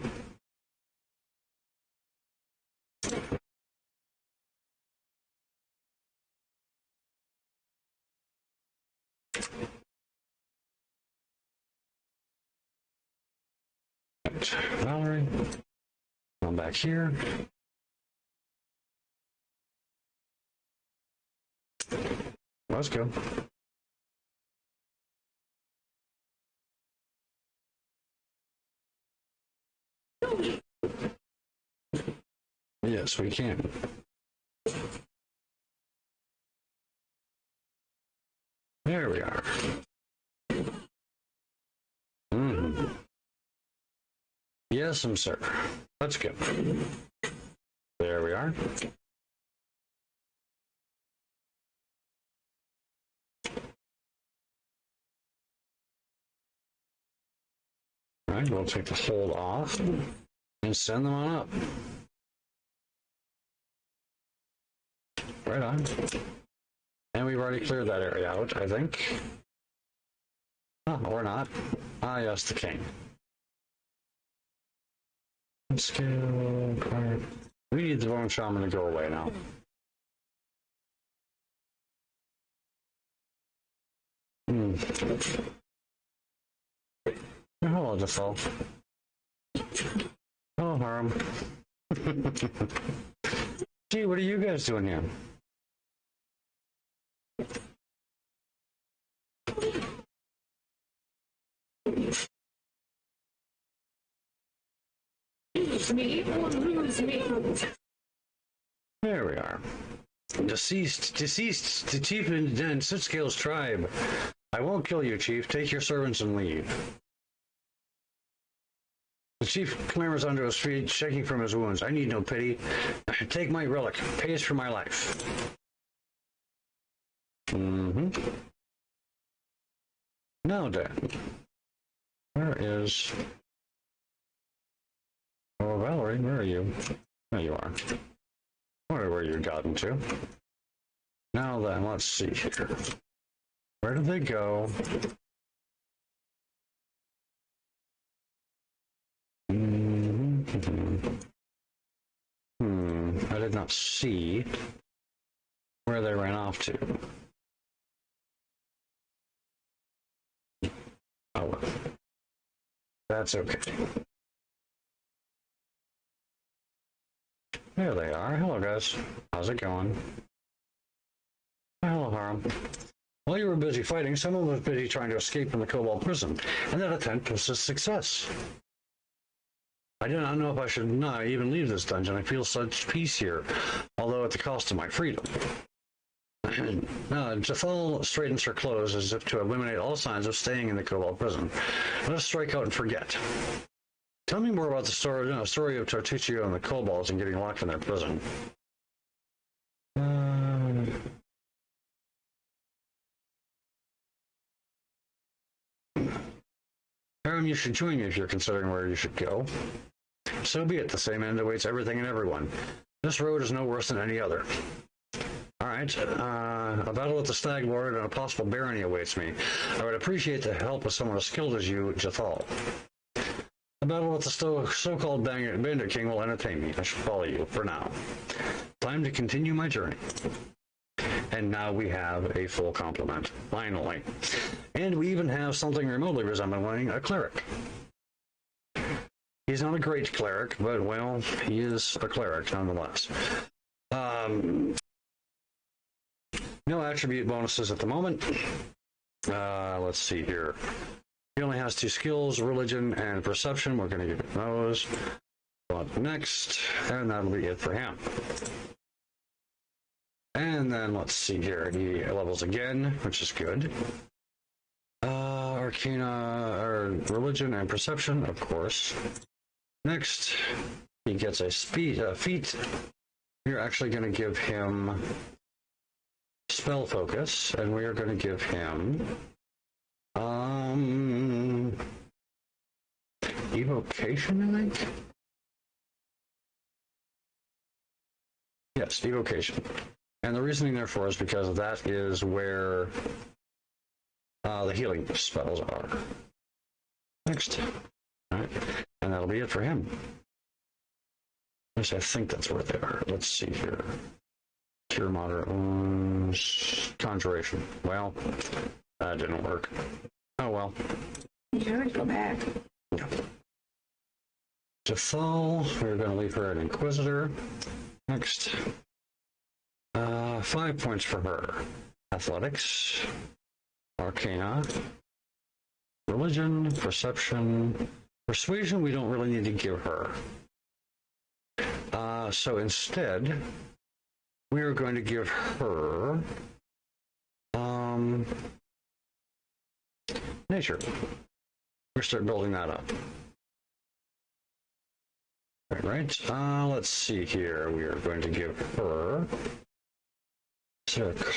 Valerie, come back here. Let's go. Yes, we can. There we are. Yes, sir. Let's go. There we are. All right, we'll take the hold off and send them on up. Right on. And we've already cleared that area out, I think. Oh, or not. Ah, yes, the king. Skill card. We need the Bone Shaman to go away now. Hello, Defoe. Oh, Hello, Harm. Gee, what are you guys doing here? There we are. Deceased to Chief in Sitscale's tribe. I won't kill you, Chief. Take your servants and leave. The chief clambers onto his feet, shaking from his wounds. I need no pity. Take my relic. Pays for my life. Now then, where is... Oh, Valerie, where are you? There you are. I wonder where you've gotten to. Now then, let's see here. Where did they go? I did not see where they ran off to. Oh, well. That's okay. There they are. Hello, guys. How's it going? Hello, Harm. While you were busy fighting, someone was busy trying to escape from the Cobalt prison, and that attempt was a success. I do not know if I should not even leave this dungeon. I feel such peace here, although at the cost of my freedom. Jathal straightens her clothes as if to eliminate all signs of staying in the Cobalt prison. Let us strike out and forget. Tell me more about the story of Tartuccio and the Kobolds and getting locked in their prison. Aram, you should join me if you're considering where you should go. So be it. The same end awaits everything and everyone. This road is no worse than any other. All right. A battle with the Stag Lord and a possible barony awaits me. I would appreciate the help of someone as skilled as you, Jathal. A battle with the so-called Bandit King will entertain me. I shall follow you for now. Time to continue my journey. And now we have a full complement, finally. And we even have something remotely resembling a cleric. He's not a great cleric, but, well, he is a cleric nonetheless. No attribute bonuses at the moment. Let's see here. He only has 2 skills, religion and perception. We're going to give him those. But next, and that'll be it for him. And then let's see here. He levels again, which is good. Arcana, or religion and perception, of course. Next, he gets a feat. We're actually going to give him spell focus, and we are going to give him evocation, I think. Yes, evocation. And the reasoning, therefore, is because that is where the healing spells are. Next. All right. And that'll be it for him. At least I think that's where they are. Let's see here. Cure moderate wounds. Conjuration. Well, that didn't work. Oh, well. You can always go back. Yeah. Jathal, we're going to leave her an Inquisitor. Next. 5 points for her. Athletics. Arcana. Religion. Perception. Persuasion we don't really need to give her. So instead, we are going to give her nature. We'll start building that up. Right. Let's see here. We are going to give her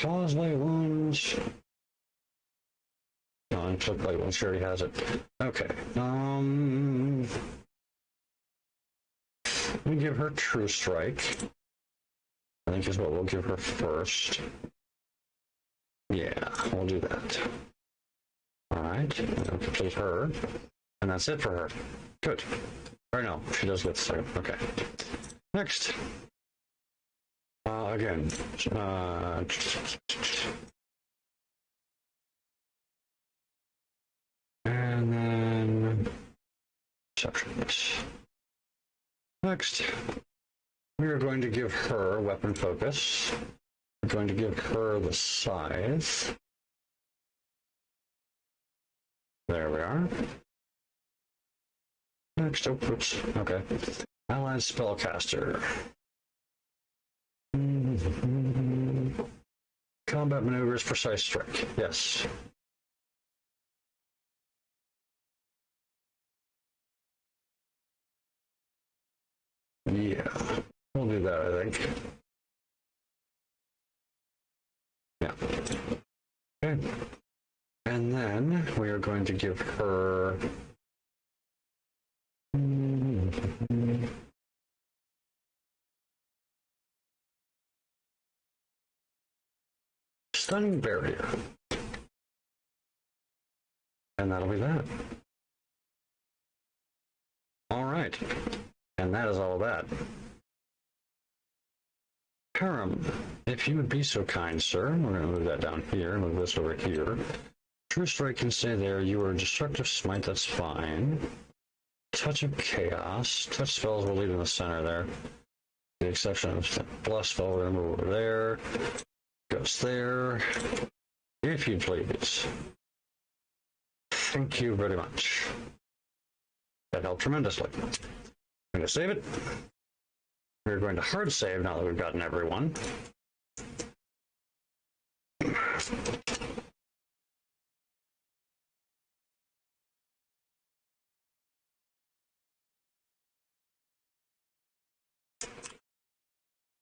cause light wounds. No, inflict light wounds. She already has it. Okay. We give her True Strike. I think is what we'll give her first. Yeah, we'll do that. All right, we'll complete her, and that's it for her. Good. Or no, she does get the second. Okay. Next. Again. And then perceptions. Next, we are going to give her weapon focus. We're going to give her the size. There we are. Next, oh, oops, okay. Allied spellcaster. Combat maneuvers, precise strike. Yes. Yeah, we'll do that, I think. Yeah. Okay. And then we are going to give her... Stunning barrier. And that'll be that. All right. And that is all that. Harem, if you would be so kind, sir. We're going to move that down here, move this over here. True strike can stay there. You are a destructive smite, that's fine. Touch of chaos. Touch spells will lead in the center there. The exception of the bless spell, we're going to move over there. Goes there. If you please. Thank you very much. That helped tremendously. I'm going to save it. We're going to hard save now that we've gotten everyone.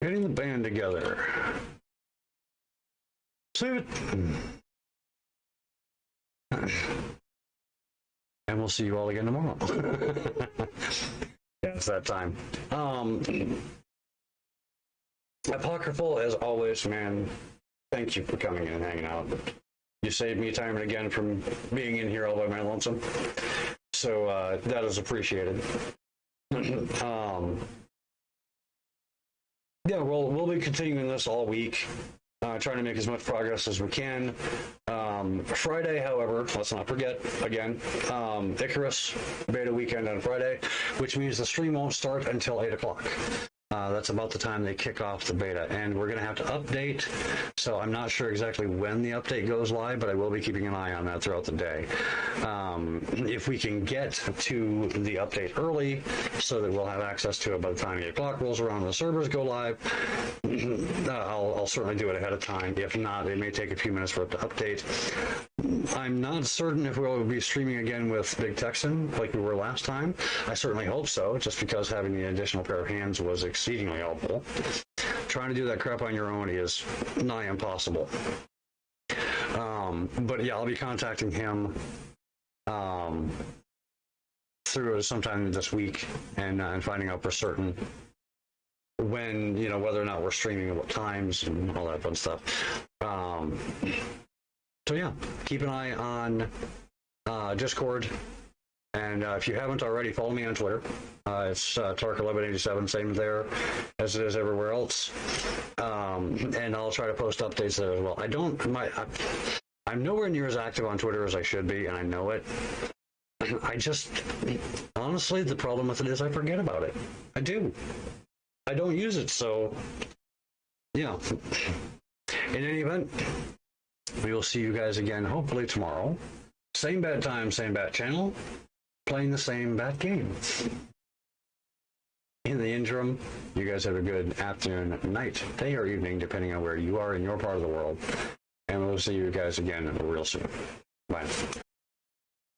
Getting the band together. Save it. And we'll see you all again tomorrow. Yeah, it's that time. Apocryphal, as always, man, thank you for coming in and hanging out. You saved me time and again from being in here all by my lonesome. So that is appreciated. Yeah, we'll be continuing this all week. Trying to make as much progress as we can. Friday, however, let's not forget, again, Icarus beta weekend on Friday, which means the stream won't start until 8 o'clock. That's about the time they kick off the beta, and we're going to have to update, so I'm not sure exactly when the update goes live, but I will be keeping an eye on that throughout the day. If we can get to the update early so that we'll have access to it by the time 8 o'clock rolls around and the servers go live, I'll certainly do it ahead of time. If not, it may take a few minutes for it to update. I'm not certain if we'll be streaming again with Big Texan like we were last time. I certainly hope so, just because having the additional pair of hands was exceedingly helpful. Trying to do that crap on your own is nigh impossible. But yeah, I'll be contacting him through sometime this week and finding out for certain when, whether or not we're streaming at what times and all that fun stuff. So yeah, keep an eye on Discord. And if you haven't already, follow me on Twitter. It's Tark1187, same there as it is everywhere else. And I'll try to post updates there as well. I'm nowhere near as active on Twitter as I should be, and I know it. Honestly, the problem with it is I forget about it. I do. I don't use it, so yeah. In any event, we will see you guys again hopefully tomorrow. Same bad time, same bad channel, playing the same bad game. In the interim, you guys have a good afternoon, night, day, or evening, depending on where you are in your part of the world. And we'll see you guys again real soon. Bye.